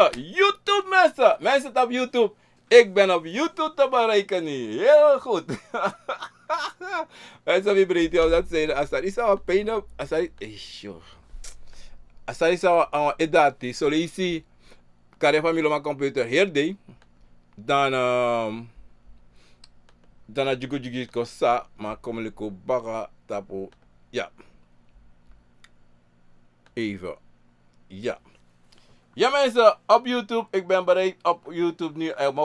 YouTube mensen. Mensen op YouTube. Ik ben op YouTube te bereiken nu. Heel goed. Mensen die breed dat zeiden. Als dat is al pijn op. Als dat is. Als dat is al edati. Zo lees je. Kan je familie mijn computer herde. Dan. Dan a jugu jugu ko sa. Maar kom ik ook baga tapo. Ja. Even. Ja. Ja mensen, op YouTube, ik ben bereid op YouTube nu. Ik mag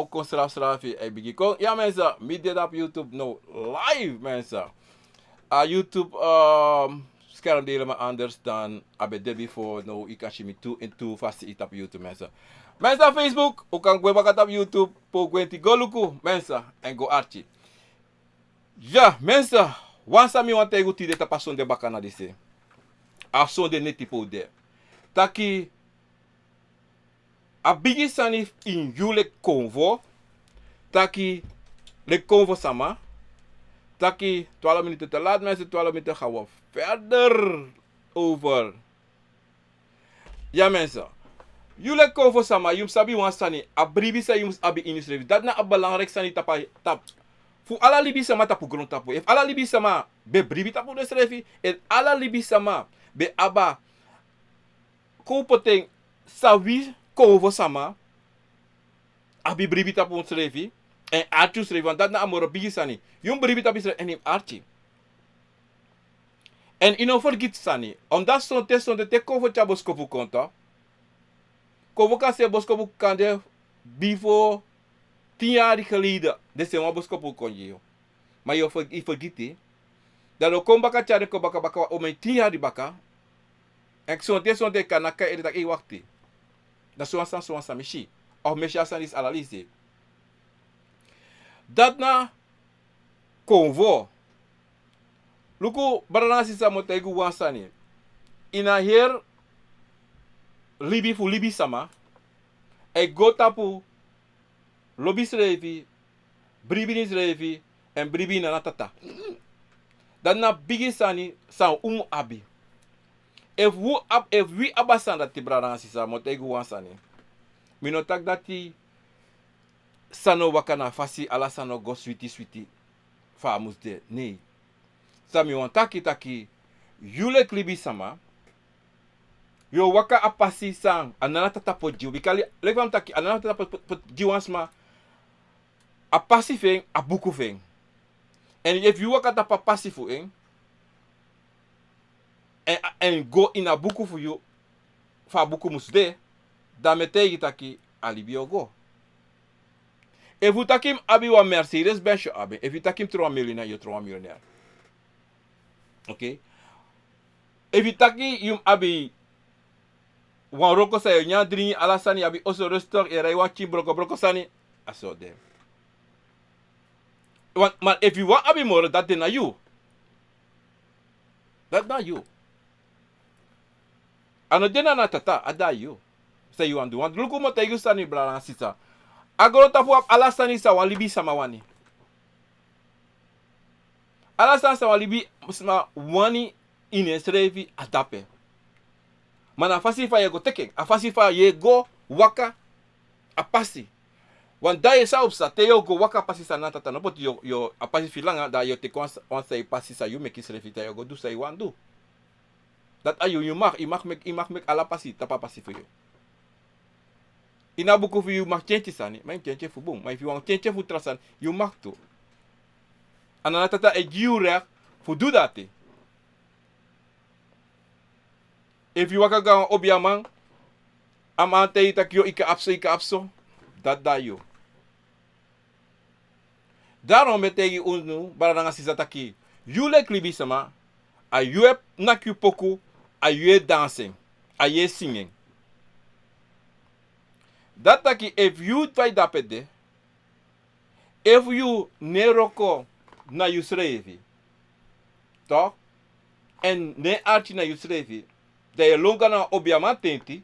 ook ja mensen, me dit op YouTube nou live mensen. YouTube scherm delen maar anders dan abe debi voor nou ik kan je me toe en toe vast iets op YouTube mensen. Mensen op Facebook, ook kan ik bakat op YouTube, po kwenti go luku mensen en go archie. Ja mensen, wansa mi want tegen die de passion de bakana disse. Ason de net tipo de. Taki a bigi sani in jule convo. Taki le convo sama. Taki 12 minuten te laat mensen, 12 minuten gaan we verder over. Ja mensen. Jule convo sama, jum sabi wan sani. A bribi sa jum abi inusrevi. Dat na a belangrijk sani tap. Fu ala libi sama tapu grond tapu. If ala libi sama be bribi tapu desrevi. En ala libi sama be aba. Kopoteng sawi convo sama. Abi bribi tapu srevi. En archu schreef, want dat na amoro bigi sani. Yung bribi tapu srevi en im archi. En ino forgit sani. Omdat son te convo cha boskopu konta. Convo kan se boskopu kande before 10 jaar geleden. Dese wan boskopu konje yo. Maar yo forgiti. Dat lo kom baka chare ko baka o men 10 jaar di baka. En son te kanaka editak e wakti. Dat soan san mishi. Of mishi asan is analyse. Dat na convo. Luku barana sisa mo tegu wansani. Ina hier libi fu libi sama. E go tapu lobi srevi, bribi ni srevi en bribi na natata. Dat na bigi sani san abi. If we abasan dat ti barana sisa mo tegu wansani. Minotak dati sano wakana fasi ala sano go switi famus de nee. Sami wan taki yule klibi sama. Yo waka apasi sang anana tata po jiu bikali levam taki anana tata po jiwansma apasi feng abuku feng. And if you waka tapa pasi fu en go in abuku fu you fa buku musde da metegi taki alibio go. If you takim abi wa Mercedes Benz abi, if you takim 3 miljonair, you 3 miljonair. Okay? If you taki yum abi wan roko sa nya drini alasani abi oso restaurant e raiwa chi broko sani aso dem. Maar if you want abi more that na you. That na you. Ano dena na tata ada you. Say you want do. Want luku mo tayo sani brala sisa. Agora tapu alasani sa wan libi sama wani. Alasani sa wan libi sama wani inesrevi atape. Mana fasi fa yego teken. A fasi fa yego waka apasi. Wan da sa upsa te yo go waka pasi sa natata no but yo apasi filanga da yo te kon say pasi sa you make isrevi ta yo go do say wan do. Dat ayo you mag mek ala pasi tapa pasi for you. Inabuku fu you mag change sani, maar change fu boom. Maar if you want change fu trasan, you mag to. Anana tata e giurek fu do dat. If you waka gaan obiamang, amante itak yo ika apso, dat da yo. Daarom metegi unu baranga sisataki. You like libi sama, a you nakyu poku, a you dancing, a you singing. Dat taki if you try dapede, if you neroko na you srevi, toch? En ne archi na you srevi, dat je longa na obiama tenti,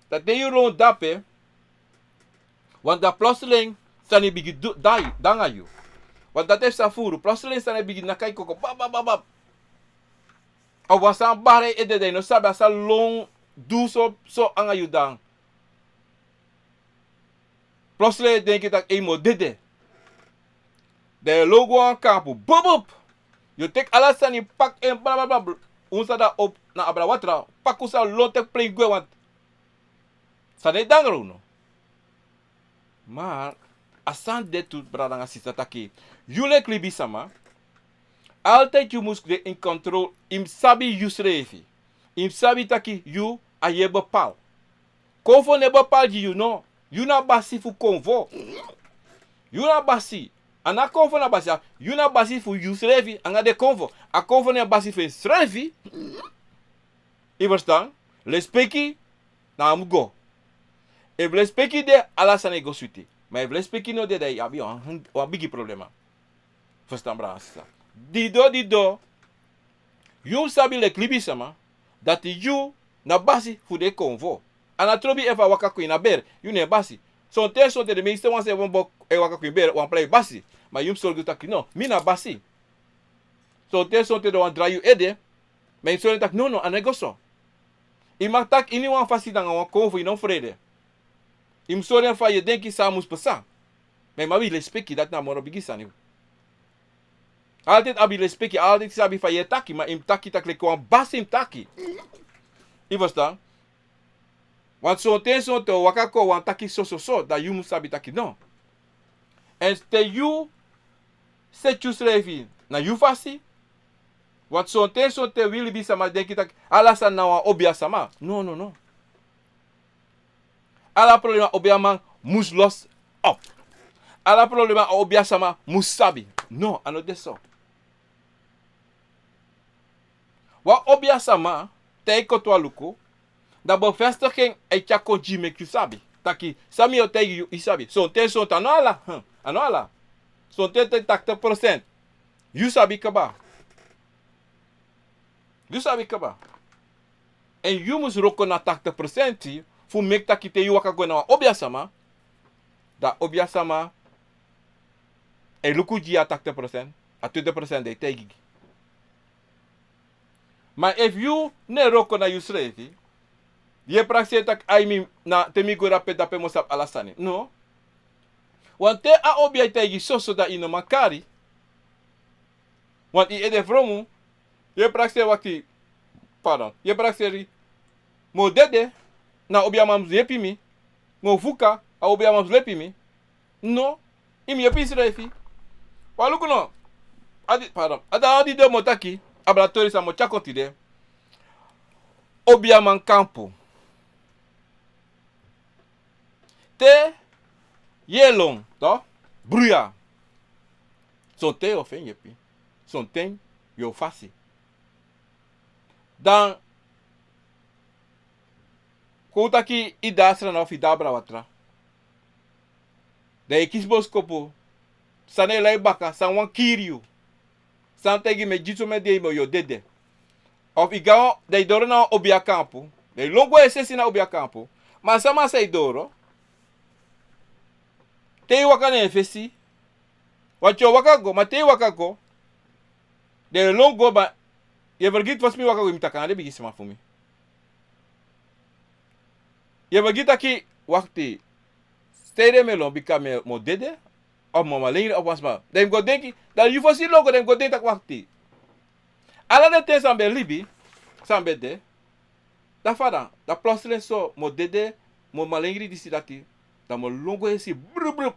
dat de je rond dape, want dat plotseling sani bigi danga you. Want dat is safuru, plotseling sani bigi nakai koko, bab. Of was aan bare ede de no sabe asa long doe so anga you dan. Plotseling denk je dat emo dede. De logo aan kampu. Bob. Je tek alles aan je pak en bla bla bla. Unsa da op na abrawatra. Pak usa lotek play go want. Sa de dangro no. Maar asan de tu bradanga sisa taki. Yule klibi sama. Altijd je moest de in control. Im sabi you srevi. Im sabi taki you a je bepaal. Konvo ne bepaal you no. You na basi fu konvo. You na basi. Ana konvo na basi. You na basi fu you srevi. Anga de konvo. A konvo ne basi fu srevi. Je verstaan? Lespeki na amugo. If lespeki de alasane go suite. Maar if lespeki no de da yabi een bigi problema. Verstaan brasa. Dido. You sabi le klibi sama. Dat you na basi fu de konvo. Ana trobi eva waka na ber. You ne basi. So de meeste wan se wan bok e waka ber wan play basi. Maar you sol tak no. Mi na basi. So de wan dra you ede. Maar so tak no anegoso. Imak tak ini wan fasi dan wan konvo in vrede. Im sorry fa je denki samus pesa. Maar ma wi respecti dat na moro bigisani. Altijd abi respecti, altijd sabi fa je taki, maar im taki tak le kwam bas im taki. Je verstaan? Want zo'n te wakako wan taki so dat you sabi taki no. En te you set you schrijven na you fasi. Want zo'n te willi bisa ma denki tak alasan na wan obia sama. No. Alla problema obia man mus los op. Alla problema obia sama mus sabi. No, ano deso. Wa obia sama te kotwa luko. Da bevestiging e chako jime ku sabi. Taki sami o te you isabi. So te so tanala. Anoala. So te 80%. You sabi kaba. You sabi kaba. En you mus roko na 80%. Fu mek taki te you waka go na obia sama. Da obia sama e luku ji a 80%. A 20% de te gigi. Maar if you ne roko na you srevi. Je praxie tak aimi na temi go rapet dape mosap alasani. No. Want te a obia te soso da ino makari. Want i ede vromu. Je praxie wakti. Pardon. Je praxie mo dede. Na obia mam zepi mi. Mo fuka. A obia mam zepi mi. No. Imi yepi srefi. Waluku no. Pardon. Ada adi de motaki. Ablatori sa mo chakoti de. Obia man campo. Te yelong, toch? Bruya. Son te of en jepi. Son ten yo fasi. Dan koutaki idasra na of idabra watra. De kisbos kopo. Sane lai baka san wan kiriu. San tegi me jitsu me de mo yo dede. Of igao de doro na obia campo. De longo esesi na obia campo. Mas sama sei doro. Te waka ne fesi. Wacho waka go, ma te waka go. De longo ba je vergit was mi waka go imtaka de bigi sema fumi. Je vergit aki wakti. Stede me lon bika me mo dede. Of mo malingri of wasma. Dem go denki, da you fosi logo dem go denki tak wakti. Ala de te sambe libi, sambe de. Da fada, da plotseling so mo dede, mo malingri disi dati. Da mo longo esi brub.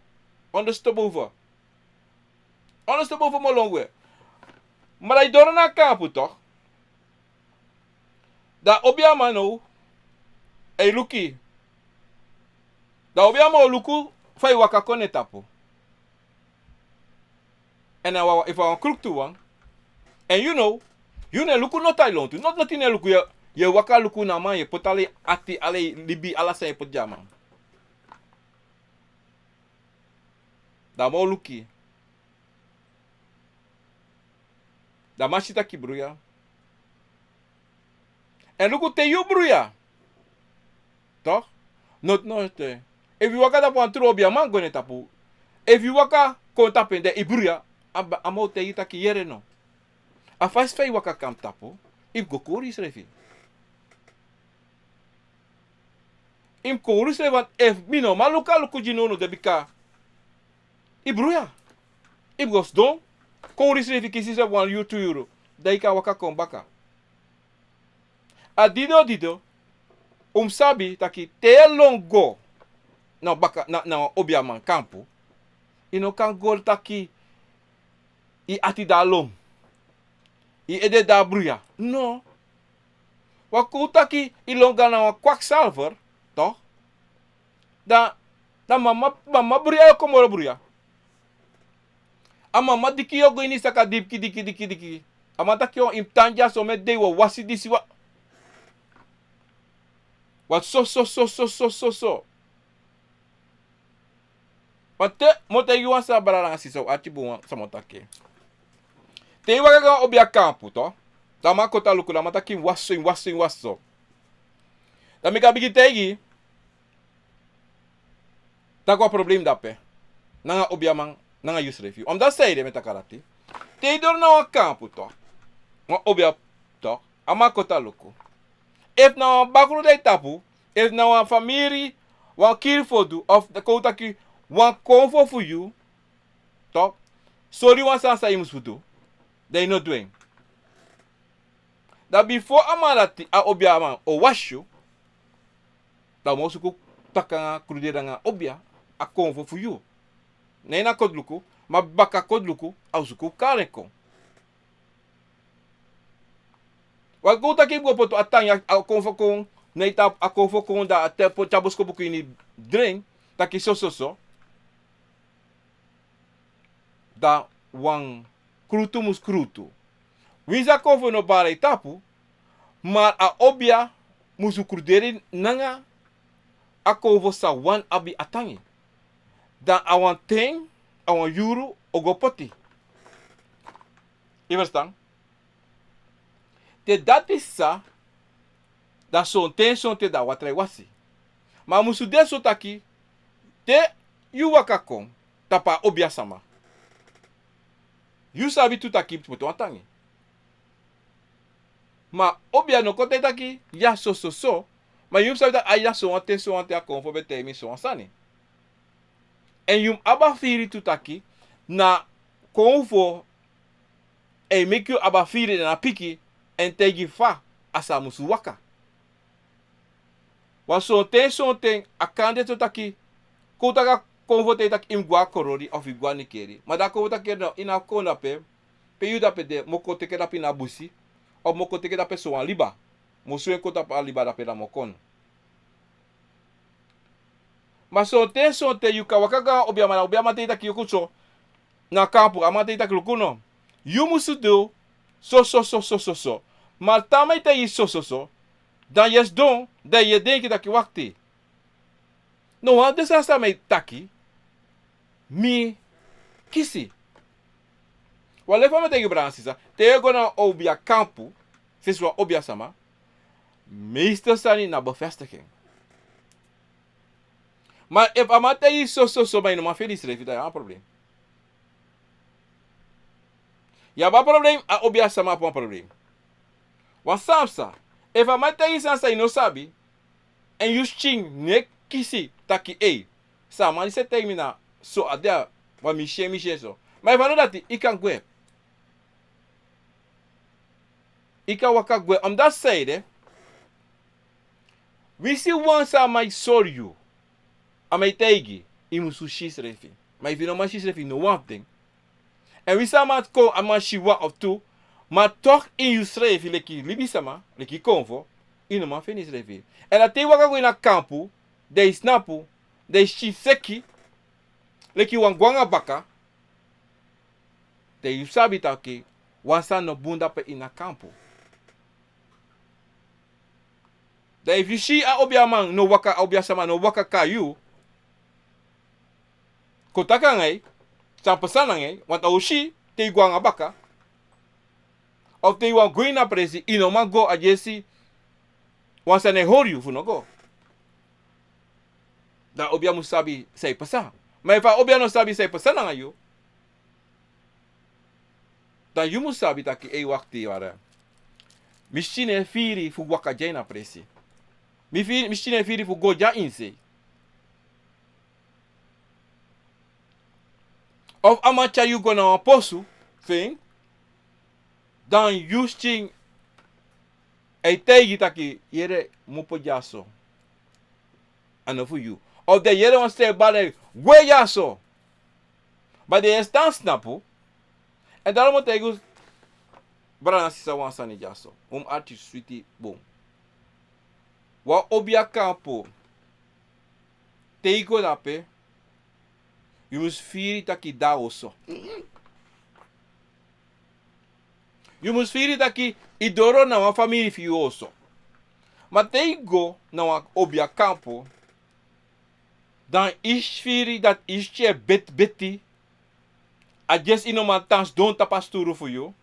Ondersteboven mo longo. Maar hij door naar kampu toch? Da obia mano. Ei luki. Da obia mo luku fai waka kone tapo. En dan if I crook to one. And you know luku no tailon tu. Not notine luku ye waka luku na man ye potale ati ale libi ala sa ye pot jama. Da mo luki. Da machita ki bruya. En luku te you bruya. Toch? Not te. If you waka da po antro obia man gone tapu. If you waka kon tapen de ibruya. Amo te ita ki yere no. A faz fei waka kam tapu. If go kori srefi. Im chorus want if mino maluka luku jinono de bika. Ibruya. Ibgos don. Chorus refi kisi se wan €2. Daika waka kon baka. A dido. Sabi taki te longo. Na baka na obiaman kampu. Ino kan gol taki I ati da long. I ede da bruya. No. Wakutaki ilonga na kwaksalver, toch? Da mama bruya komoro bruya. A mama diki yogo ini saka diki. Amata kyo imtanja so met de wa wasi disi wa. Wat so. Pate mota yuan sa bararang siso ati buwan sa motake. Te wakaga obia kampu to. Dama kota luku na matakim waso. Dami ka bigi tegi. Takwa problem dape. Nanga obia mang nanga use review. Om da say de metakarati. Te dor na wa kampu to. Nga obia to. Ama kota luku. If na wa bakru de tapu. If na wa family. Wa kirfodu. Of the kota ki. Wan comfort for you. To. Sorry wan sansa imus fudu. They not doing. That before amarati a obia man o washu. Da mo suku taka krudera nga obia a comfort for you. Nena kodluku. Ma baka kodluku. Au suku kareko. Wakuta ki go poto atanya a comfort kon. Neita a comfort kon da tepo chabos ko buku ini drink. Taki so. Da wang krutu. Wiza kofo no bare tapu, maar a obia musu kruderi nanga a kofo sa wan abi atangi. Dan awan ting, awan yuru ogopoti. Je verstaan? Te dat is sa, da son te da watre wasi. Maar musu de so taki, te yu wakakong, tapa obia sama. You sabi tu taki poto atangi. Ma obia no kote taki ya so. Ma you sabi dat aya so ante a konfo bete mi so ansani. En yum aba firi tu taki na konfo e make you aba firi na piki en tegi fa asa musu waka. Wa so ten akande tu taki kotaka konfo te tak imgwa korori of igwa nikeri. Maar da konfo taki no ina kona pe yu da pe de moko teke da pina busi of moko teke da pe so an liba. Mosu en kota pa liba da pe da mokon. Maar so te yu ka wakaga obiama te taki yokuso na kampu ama te taki lukuno. Yu musu do so. Maar tamai te yi so. Dan yes don da ye denki taki wakti. No wa desa sa me taki mi kisi. Wale fa me te gibransisa. Te gona obia kampu. Siswa obia sama. Meester sani na bevestiging. Maar if amate yi so maar no feliz refi da probleem. Ya ba probleem a obia sama pa probleem. Wa samsa. If amate yi sansa ino sabi en you ching ne kisi taki sama ni se termina so adia wa miche so. Maar if I know that I kan gwe. Ika waka gwe. Om dat zei we see once I might sorry you. I might take I musu shis refi. Maar if you know my shis refi no one thing. En we say mat ko ama shi one of two. Maar toch in you refi leki libi sama, leki konvo, ino man finish refi. En dat te waka gwe na kampu, de snapu, de shiseki, leki wangwanga baka. De you sabi taki, wansa no bunda pe ina kampu. Dat if you see a obia man no waka obia sama no waka ka you. Kotaka ngai, sampa sana ngai, want au shi te guanga baka. Of te wan going na presi ino man go a jesi. Wansa ne hori fu no go. Da obia musabi say pasa. Maar if a obia no sabi say pasa na you. Dan you musabi taki wakti wara. Mishine firi fu waka jena presi. Misschien firi voor Godja in se. Of amacha you gonna aposu, thing. Dan you sting ei tegi taki yere mupo jaso. Ano for you. Of de yere wan stay bale gwe jaso. But de stan snapu. En daarom moet ik brana sisa wan sani jaso. Arti sweetie boom. Wa obia kampo. Teigo dape. You must feel taki da oso. You must feel taki idoro na wa family fi oso. Maar teigo na wa obia kampo. Dan is firi dat is che beti. A just inomantans don't tapasturu for you.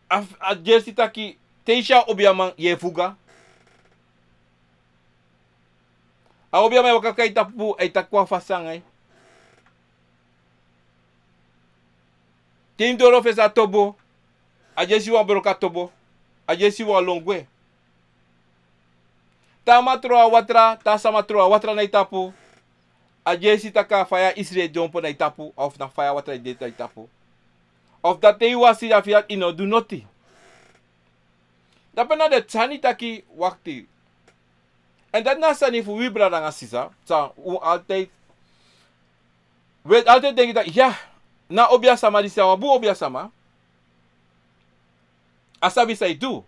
A just itaki teisha obiaman ye fuga. A obiaman wakaka itapu itakwa fasangai. Tim doro fesa tobo. A just wa broka tobo. A just wa longwe. Ta matroa watra, ta samatroa watra na itapu. A jesi taka faya isre jompo na itapu. Of na faya watra deta itapu. Of dat te wasi da fiat ino do noti. Dapat na de tani taki wakti. En dat na sani fu wibra nga sisa. Sa altijd. Weet altijd denk dat ja. Na obia sama di sawa bu obia sama. Asabi say do.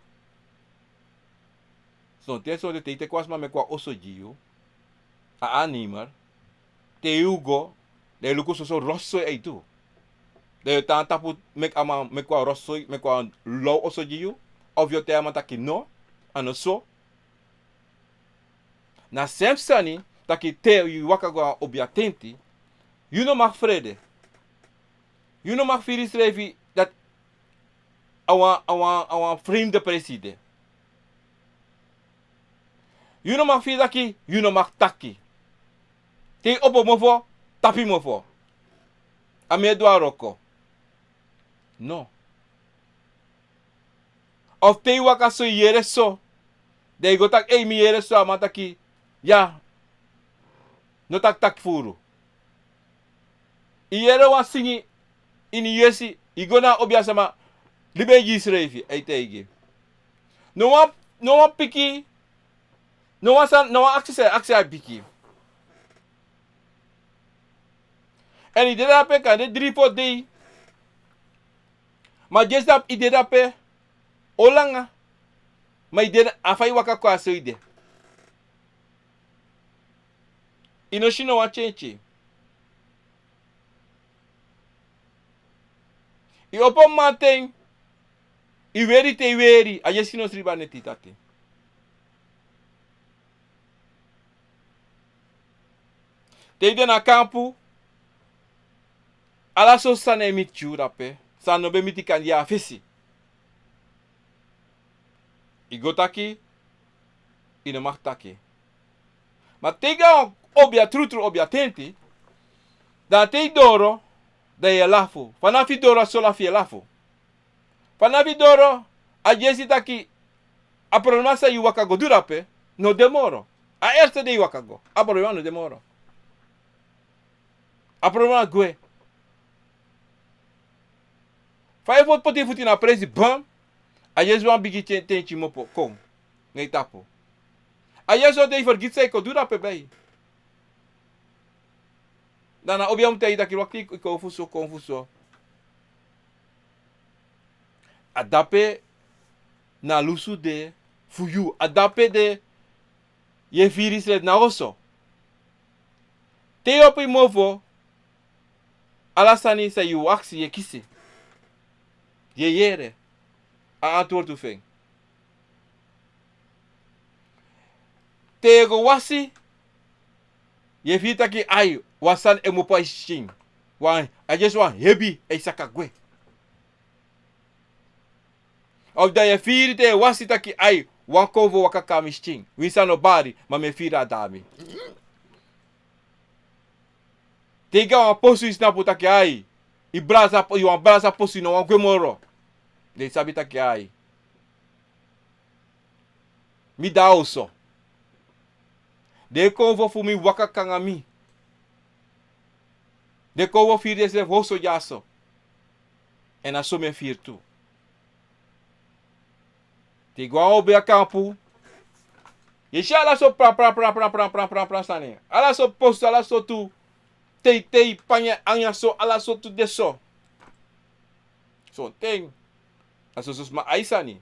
So teso de te kwasma me kwa oso jiyo. A animar. Te ugo. De luko so rosso e do. De tanta pu mek ama me kwa rosso me kwa low oso jiyo. Of yo te amata no. Ano so. Na semsani. Taki te yu wakago obia tenti. You no mag vrede. You no mag firi schrijven dat awa vreemde president. You no mag firi daki, you no mag taki. Te opo mofo, tapi mofo. Ame doa roko. No. Of te waka so yere so. De go tak mi yere so amataki. Ja. No tak furu. Yere wa singi ini yesi igona obia sama libe gisrefi ay tegi. No wa piki. No wa access a piki. En i deda pe kan de 3-4 day. Ma jesap i deda pe olanga. Ma i deda afai waka kwa so ide. Inoshino wa chenchi. I opo maten. I weri te weri. A jesino sriba netitate. Te ide na kampu. Ala so sane mitju rape. Sano be mitikan ya fesi. I gotaki. I no machtaki. Ma tega obia trutru obia tenti. Da te doro. Da ye lafo. Fanafi doro sola fie lafo. Fanafi doro. A jesi taki. A problema sa yu wakago durape. No demoro. A eerste de yu wakago. A problema no demoro. A problema gue. Fai vot poti futi na presi bam. A jesi wan bigi tenchi mopo. Kom. Nee tapo. A jesi o de vergit sa iko durape bei. Dan obiam te ida kirwakti ko confuso. Adape na lusu de fuyu. Adape de ye firis red na oso. Te opi mofo alasani sa yu aksi ye kisi. Ye yere. A antwoord ufeng. Te go wasi ye fita ki ai wasan e mopa ishin. Wan I just want hebi e sakagwe. Of da ye firi te wasi taki ai wan kovo wakaka mishin. Wisa no bari ma me fira dami. Tega wan posu isnapu taki ai. I wan braza posu no wan gwemoro. De sabi taki ai. Mi da also. De convo fu mi waka kanga mi. De convo fir de hoso jaso. En a me fir tu. Te igual obe a campo. E já ala so pra stane. Ala so posto, ala so tu. Tei panha anya so, ala so tu de so. So tem. Aso sus ma aisani.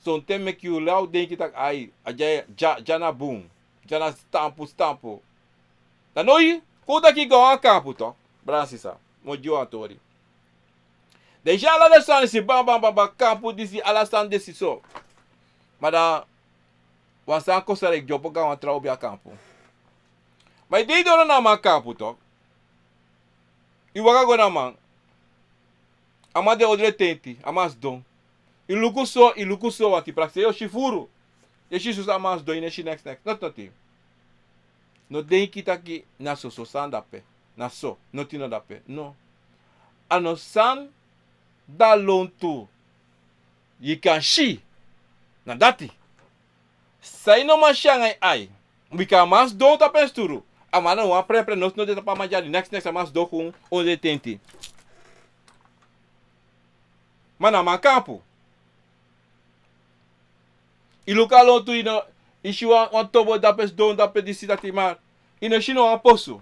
So tem make you lau denk tak ai. Aja jana boom. Jana stampo. Da noi, kuda ki go a campo to. Bransisa. Modio atori. De já ala de stane si bam campo disi ala stane desi so. Mada wansan kosare jopo ga wan trau bia campo. Mas dei dora na man campo to. I waga go na man. Ama de odre tenti, amas don. I luku so wati praxe yo shifuru. E shisu amas don ne shi next. Not. No den kita ki na so san dape. Na so, no tino dape. No. Ano san da lontu. Yi kan shi. Na dati. Sai no man shangai ai. Wika amas don ta pensturu. Amana wan pre no de tapa majali. Next amas do kun odre tenti. Mana man campo. I lokalo tu ino ishi wan tobo dapes don dapes disi dati mar. Ino shino wan posu.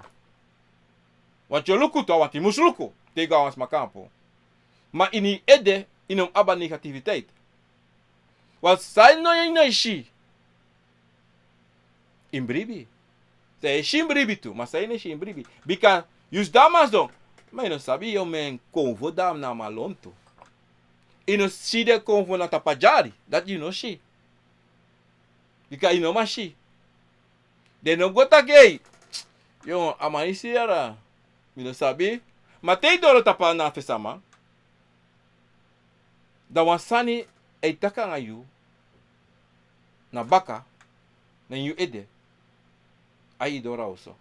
Wan cho luku to wan ti musluku. Tega wans ma campo. Ma ini ede inom aba negativiteit. Wan sai no ino ishi. Imbribi. Sai ishi imbribi tu. Ma sai ishi imbribi. Bika yus damas don. Ma ino sabi yo men convo dam na malonto. Ino si de convo na tapajari. Dat you know she. Bika ino ma she. De no gota gay. Yo amanisi era. Ino sabi. Matei doro tapa na fesama. Da wansani eitaka nga yu. Na baka. Na yu ede. Ai dora also.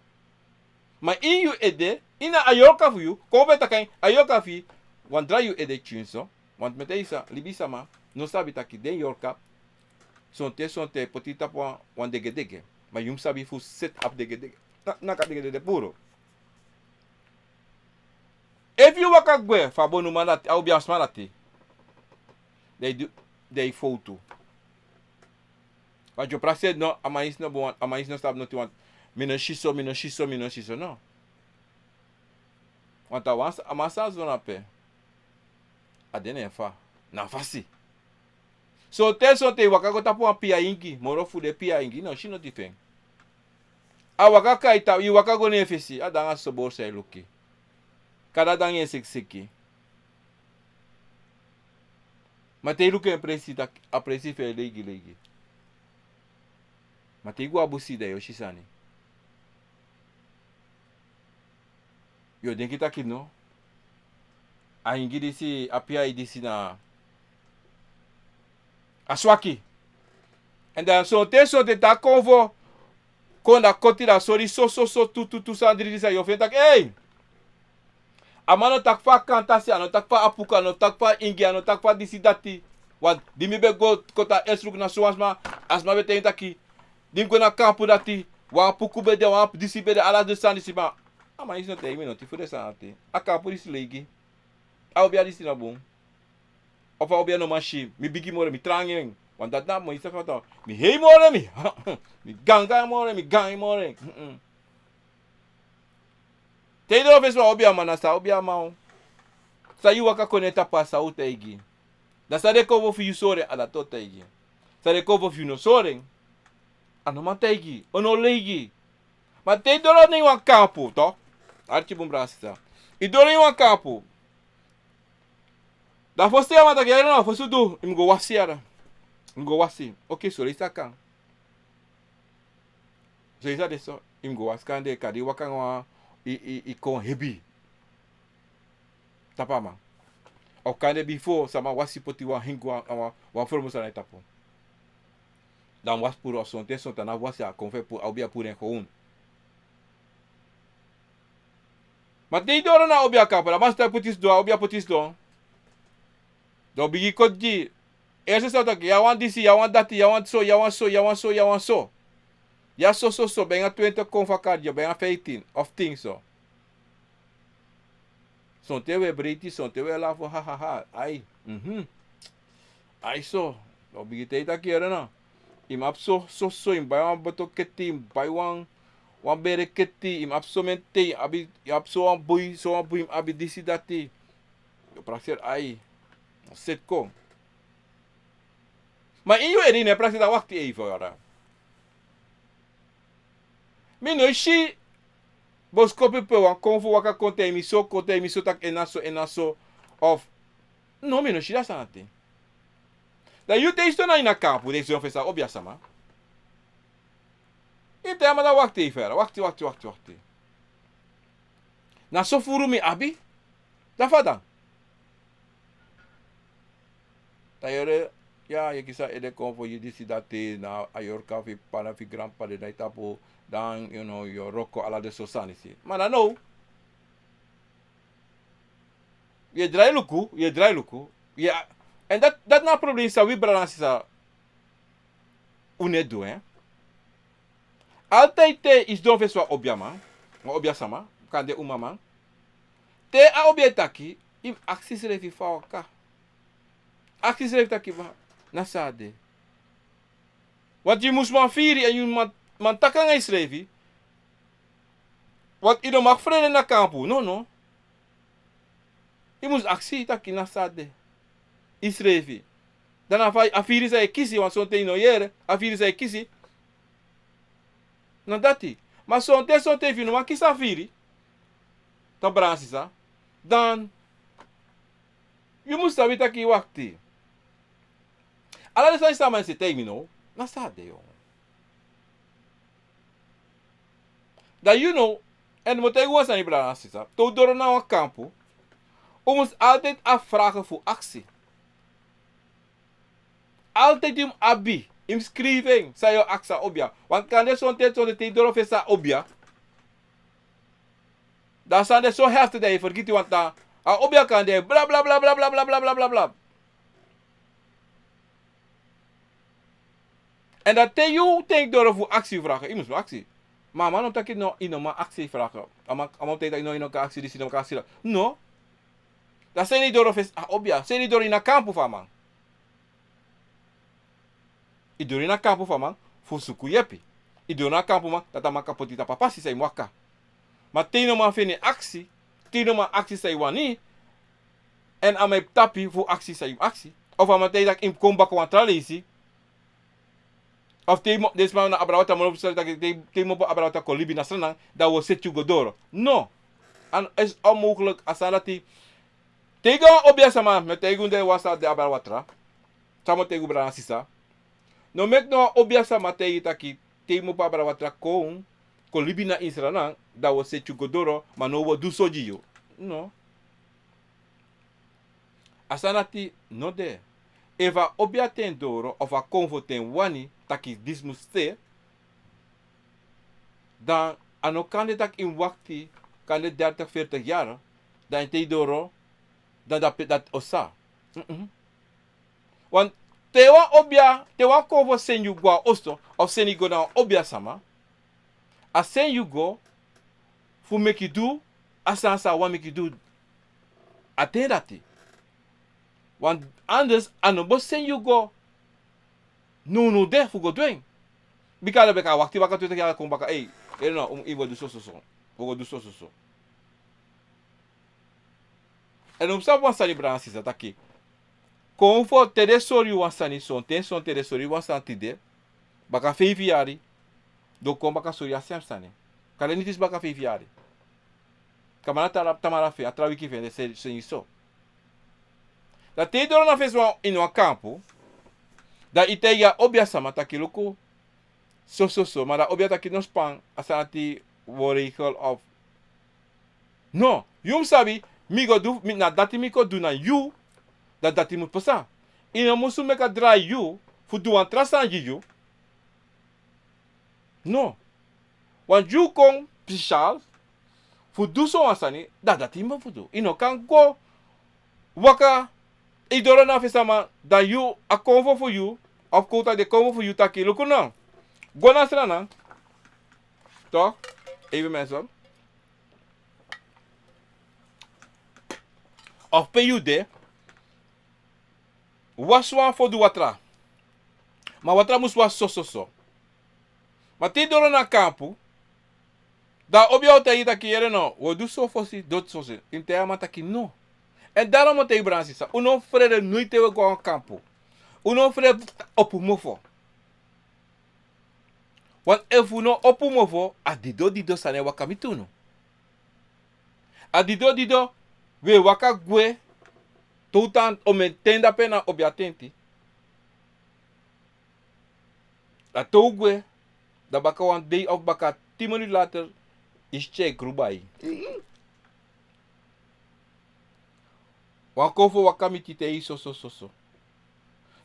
Ma in yu ede. Ina ayoka fu yu. Kobe takai ayoka fi. Wandra yu ede chunso. Want met deze libisama no sabi taki den yorka sonte potita po wan dege ma yum sabi fu set up dege na ka dege puro. If you waka gwe fa bonu manati au bias manati they foto. Wat je praxe no amais no stab no ti want mino shiso no. Want avans amasa zona pe. Adene fa. Na fasi. So te waka go tapu an pia ingi. Moro fu de pia ingi. No, she no tifeng. A waka kaita. I waka go nefesi. A danga sobor se luki. Kada dang yen seki. Ma te luki apresi fe legi. Ma te igu abusi da yo shisani. Yo denki taki no. A ingi disi, a pia disi na aswaki. En dan so te ta convo kon da koti da sori so tu sandri disa yo fen tak hey. Amano tak fa kantasi, ano tak fa apuka, ano tak fa ingi, ano tak fa disi dati. Wat dimi be go kota esruk na so asma bete taki. Dim go na kampu dati. Wa apuku be de wa disi be de ala de sandi si ba. Ama is no te mi no ti fu de santi. A kampu disi legi. A obia disi na bom. Of a obia no mashi. Mi bigi more mi trangeng. Want dat na mo isa fa mi hei more mi. Mi ganga more. Te do vez wa obia manasa obia mau. Sa yu waka koneta pa sa uta igi. Da sa de kovo fu yu sore ala tota igi. Sa de kovo fu no sore. Ano manta igi. Ono legi. Ma te do ni wan kampu to. Archi bum brasisa. I do ni wan kampu. Da fosse ama da guerra não, fosse do, go wasi ara. Go wasi. Okay, so isa kan. So isa deso, go waskande kadi wakan wa i kon hebi. Tapama. O kande before sama wasi poti wa hingu wa formo sa na tapo. Dan was puro sonte sonta na wasi a konfe pu obia pure ko Mas dei dora na obia kapara, mas ta putis do obia putis do. Do bigi kodji Eerst is dat, ja want disi, ja want dati, ja want zo, ja want zo, ja want zo, ja want zo. Ja zo, ben je 20 kon vakantje, ben je 15 of 10 zo. Zo'n te we breedte, zo'n te we lafo, ha. Ai, ai zo. Dan begint hij dat keren na. Imap so, im bij wan boto keti, im bij wan bere keti, im ap so mente, abi, ap so wan bui, im abi disi dati. Yo praxer ai, set kom. Maar in je erin, praxer dat wacht even, ja. Mi no shi, bos kopi pe wan konfu waka konte mi so tak enaso, of, no mi no shi dat sanate. Da you te isto na ina kampu, deze zo'n festa obja sama. Ite ama da wacht even, wacht. Na so furu mi abi, da fada. Da yore, ja, je kisa ede konfu, je disi dati, na ayor kafi, pana fi grandpa de naitapo, dan, you know, your rocco ala de sosanisi. Maar no. Je draai luku. Ja, en dat na probleem sa we branasi sa unedu, hè. Altijd is don feswa obja sama, kan de umama. Te a obja taki, im aksis refi fawaka. Aksis refi taki va, nasade. Wat je moest man firi en je man takang is refi. Wat je mag vrede na kampu, no. Je moest actie taki nasade. Is refi. Dan afiri sa kisi, want zo'n te no yere, afiri sa kisi. Na dati. Maar zo'n te vino, maar kisa afiri. Dan bransi sa. Dan, je moest sabi taki wakti. Ala de san sa man se termino, nasade yo. Dat you know, en moet ik was aan die bransi sa. To door na een kampo. We moeten altijd afvragen voor actie. Altijd im abi, im schrijven, zei je aksa obja. Want kan je zo'n tijd zo'n tijd door sa obja. Dan zijn er zo heftig dat je vergeet, want dan obja kan je bla bla. En dat te je denkt door voor actie vragen. Je moet voor actie. Maar man, omdat ik nog in een actie vragen. Omdat ik nog in een actie, die zit actie. No. Dat zijn niet door of obja. Zijn niet door in een kamp van man. I dori na kampu fa man, fu suku yepi. I dori na kampu man, dat ma kapotita papasi say mwaka. Maar teno man fini actie, teno man actie say wani, en amay tapi fu actie say actie. Of amatay dak im komba ko antralisi. Of temo desma na abrawata mo so dat temo po abrawata ko libi na sanang, dat wo set you godoro. No. En is onmogelijk asalati. Tegen obia sama met tegen de wasa de abrawatra. Samo tegen brana sisa. No mek no obiasa matei taki temo pa para watra con libina israna da wo se chugodoro mano wo du sojiyo. No. Asanati no de. Eva obia ten doro of a konfo ten wani taki dismuste. Dan ano kande tak in wakti kande 30-40 jaar dan te doro dan dat osa. Want tewa kovo sen you go osto of sen you go na obia sama. A sen you go fu make you do asansa wa make you do atendati. Want anders anobo sen you go no de fu go doen. Bikala beka wakti baka tu ya kom baka no ibo du so. Go du so. En om sa wan celebransi sa taki. Konfo teresori wansani son teresori wansantide. Baka feiviari. Do kom baka sori asemsane. Kale nitis baka feiviari. Kamana tamara fe atrawi ki vende se iso. Da te doro na fez in wa campo. Da iteia obia sama takiluku. So. Maar da obia taki no span asanati worrichel of. No. Yum sabi. Migo do na dati miko do na you. Dat moet passar. En dan moet je meka draai you, voor doen trasan you. No. Want you kon speciaal, voor doen zo asani, dat moet voor doen. En dan kan go, waka, idoro na fisama dat you a convo for you of kota de convo for you taki luku no. Gona strana. Toch? Even mensen. Of PUD was wan for du watra. Maar watra mus was so. Maar ti doro na kampu. Da obia ota ita ki yere no. Wo du so fosi dot so se. Inte ama taki no. En daarom moet je branchen sa. Uno frere nooit te go aan kampu. Uno frere opu mofo. Want if uno opu mofo, dido sane waka mituno. Dido we waka gwe toutan o mentenda pena obiatenti. Dat gwe da baka one day of baka 10 minuten later is check rubai. Wan kofo waka mitite so.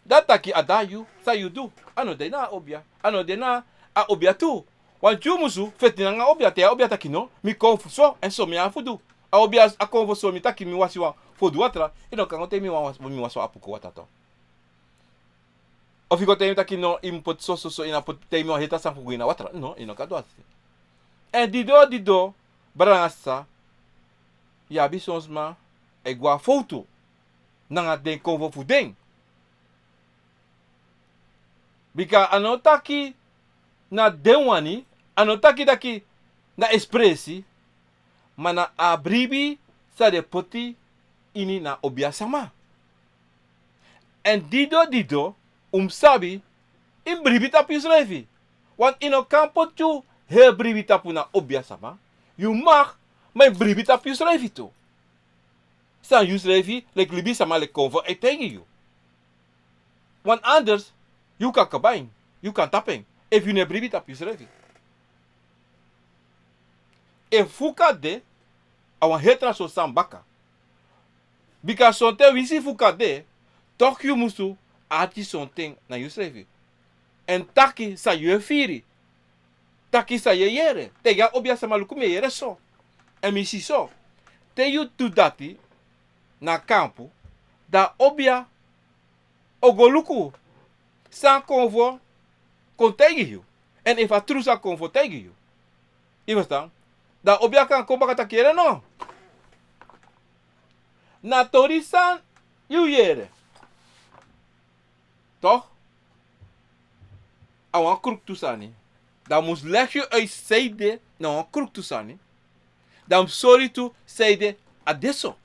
Dat taki adayu sa you do. Ano de na obia. Ano de na a obia tu. Wan musu fetina nga obia te obia taki no. Mi konfu so en so mi afudu. A obia a konfu so mi taki mi wasi wa fodu watra. Ino kangote mi waso apuko watato. Of iko te mi taki no impot so ina pot te mi wa heta san fugu ina watra. No, ino kado ati. En dido brangasa. Ya bisonsma e gwa foto. Nanga den konvo fudeng. Bika anotaki na denwani, anotaki daki na espressi, mana abribi sa de poti ini na obiasama. En dido, sabi, in bribi tapu yusrevi. Want ino kampo tu, he bribi tapu na obiasama, you mag, maar bribi tapu yusrevi tu. San yusrevi, like libi sama le konvo e tegen you. Want anders, you kan kabain, you kan tapping. If you ne bribi tap yusrevi. E fuka de, awan hetra so sambaka. Bika sonte wisi fuka de, toch you musu, ati sonting na yusrevi. En taki sa yu firi. Taki sa ye yere. Te ya obia sa maluku me yere so. En misi so. Te you tu dati, na kampu, da obia, ogoluku, san convo, kon tegen you. En if a true sa convo tegen you. Je verstaan? Da obia kan kom baka takere no. Na tori san, you yere. Toch? Awan kruk tusani. Dan moest leg je uit zijde na een kruk tusani. Dan sorry to zijde adesso.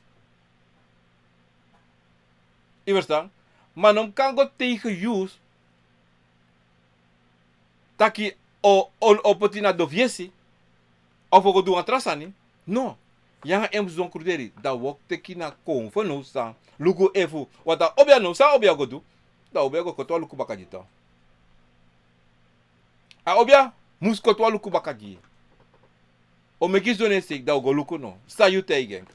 Je verstaan? Maar dan kan go tegen you. Taki o opotina doviesi. Of go doen atrasani. No. Yang em zon kruderi. Da wok teki na konvo no san. Lugu efu. Wata obia no san obia go do. Da obia go kotwa luku bakajita. A obia mus kotwa luku bakaji. O meki zone sik da go luku no. Sa you tegen.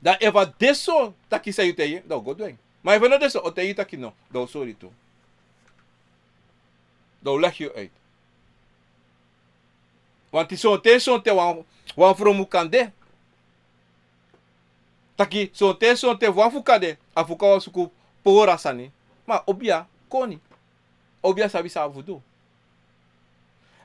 Da eva deso taki sa you tegen. Da go doen. Maar even no deso o tegen taki no. Da sorry to. Dan leg je uit. Want die zo'n te wan from mukande. Taki zo'n te wan fukade. Afuka wa suku pora sani. Maar obia koni. Obia sabi sa vudu.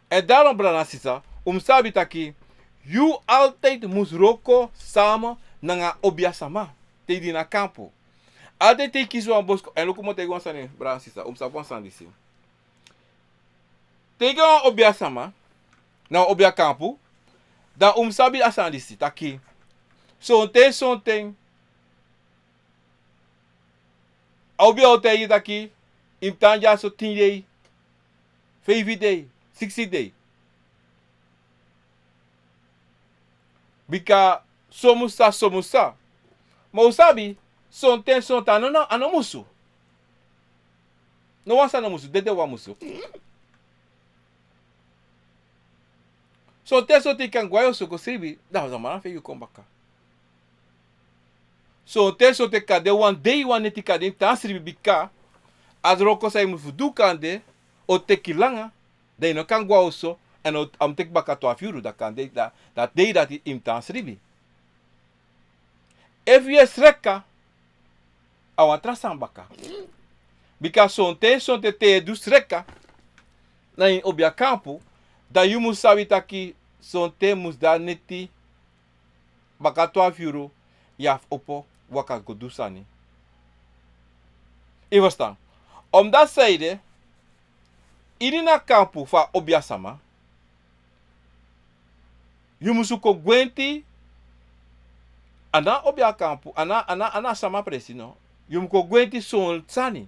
En daarom brana sisa. Sabi taki. You altijd mus roko samen nanga obia sama. Te di na kampo. Altijd te kies wan bosko. En luku mo te gwan sani brana sisa. Sabon sandisi. Tegen obia sama, na obia kampu, da sabi asandisi, taki. Sonten, obia otei taki, imtanja so 10 day, 5 day, 60 day. Bika somusa. Ma usabi, sonten, ano musu. No wansa no musu, dede wa musu. So te kan guayo so kosibi, da zamana fe yu kombaka. So te kade one day one neti kade ta sribi bika, azroko sa imu fudu kande, o te kilanga, de no kan guayo so, en o am tek baka to afiuru da kande, dat day dat im ta sribi. If you sreka, awan trasambaka. Because sonte te dus reka na in obia campo, da you mus sabi taki sonte mus da neti baka 12 euro yaf opo waka go dusani. E verstaan. Omdat zeide, irina campo fa obia sama, you mus ko gwenti ana obia campo, ana sama presi no. You mus ko gwenti son tsani.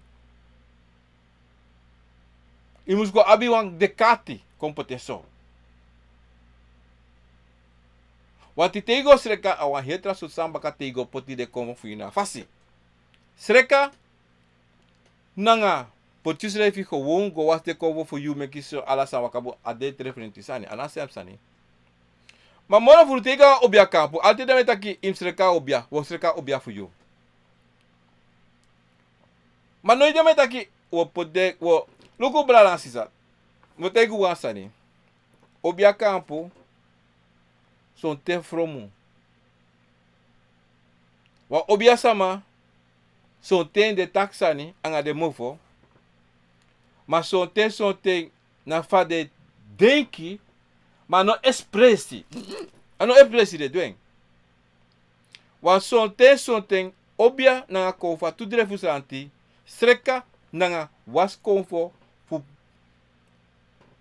You mus ko abi wan dekati kompetenso. Wati tego sreka awan hetra so samba ka tego poti de komo fuina fasi. Sreka nanga poti srefi gewoon go was de kovo for you make so ala sa wakabo ade referenti sani ana sep sani. Ma mora furu tega obia campo ate de metaki im sreka obia wo sreka obia for you. Ma no de metaki wo pode wo loko brala sisa. Mo tego wasani. Obia campo son te fromu. Wa obia sama son te de taxani anga de mofo. Ma son te na fa de denki ma no expressi. Ano expressi de doen. Wa son te obia na kofa tu dire fusanti streka na was konfo fu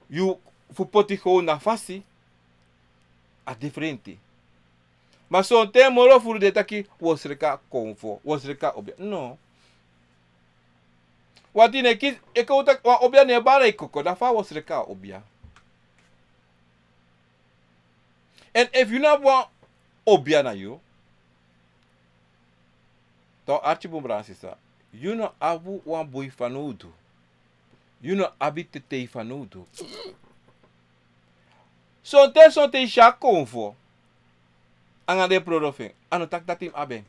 you fu potiho na fasi a differente. Maar zo'n te moro voor de taki was reka konfo, was reka obia. No. Wat in ekis ik outak wa obia ne bare koko, da fa was reka obia. And if you not want obia na you, to archibum brasisa, you no abu wan boy fanudu. You no abite te fanudu. Son te sha konfo. Anga de prorofe. Ano tak datim aben.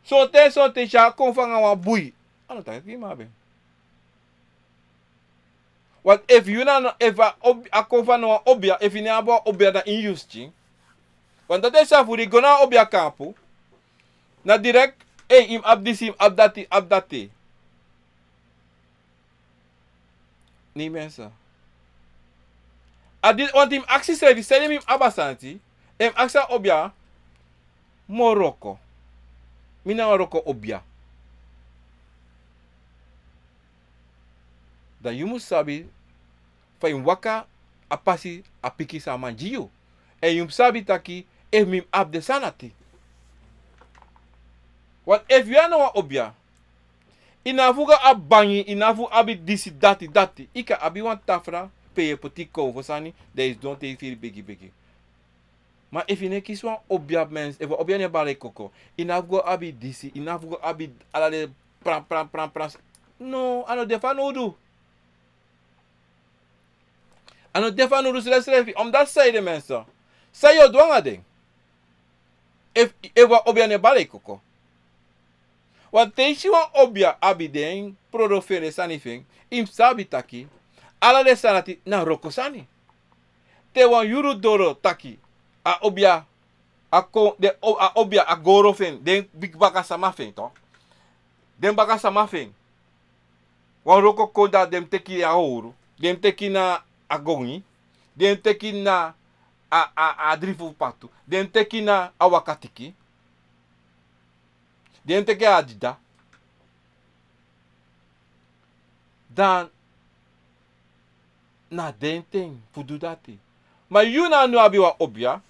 Son te sha konfo anga wan bui. Ano tak datim aben. What if you na if a konfo no obia if you na abo obia da in use chi. Want dat is afuri gona obia campo. Na direct im abdisim abdati. Ni mensa. Adit want him aksi service send him abasanti. Aksa obia Morocco. Mina Morocco obia. Dan you must sabi fa in waka apasi apiki sa manjiyo. En you sabi taki mim abde sanati. Want if you are no obia, inavuga abanyi, inavu abi disi dati. Ika abi wan tafra peye potiko for sani, there is don't take feel biggie. Maar if you ne kies wan obia mens, if obia ne bare koko, inavuga abi disi, inavuga abi alade pran. No, ano defa no do. Ano defa no do srefi. Om dat zei de mensen. Say yo dwanga ding. If obia ne bare koko. Want teisi wan obia abi den prodofere sanifing im sabi taki ala de sanati na roko sani. Te wan yuru doro taki a obia a obia a goro fen den big baka sama fen to. Den baka sama fen. Wan roko koda dem teki a ouro, dem teki na agongi, dem teki na a drifu patu, dem teki na a wakatiki. Dente que adida. Dan na dente fudu dati. Maar you na no abi wa obia.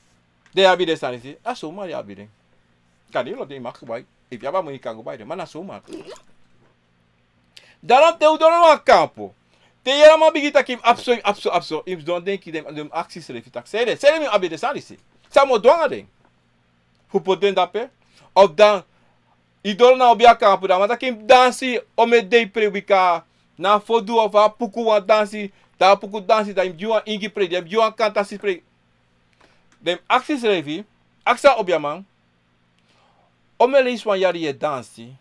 De abi de sanisi. Aso ma ya abi de. Kadi lo de mak bai. If ya ba mo ikango bai de mana so ma. Daarom te udono wa campo. Te yera ma bigita kim abso. If don't denk dem acties refitak. Sede mi abi de sanisi. Samo doanga de. Fu poten dape. Of dan idol na obia campo da, maar kim dansi ome dei prebika na fodu of a puku wan dansi, da puku dansi da im juan ingi pre, dem juan kantasi pre. Dem aksis revi, aksa obia man, ome leis wan yari je dansi,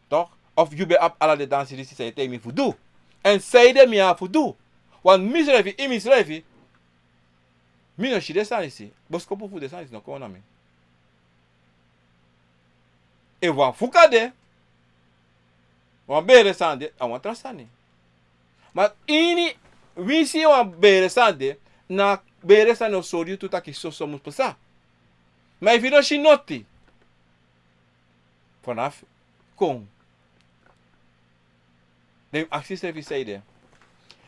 toch? Of you be up ala de dansi risi say te mi fudu. En say de mi a fudu. Wan misrevi, imisrevi, mi no shide sanisi, boskopu fude sanisi no kona mi. E wan fuka de. Wan bere sande. A wan trasani. Maar ini. Wisi wan bere sande. Na bere sande o sori tu taki so somus pesa. Maar if you don't see noti. Vanaf. Kom. De acties even zeiden.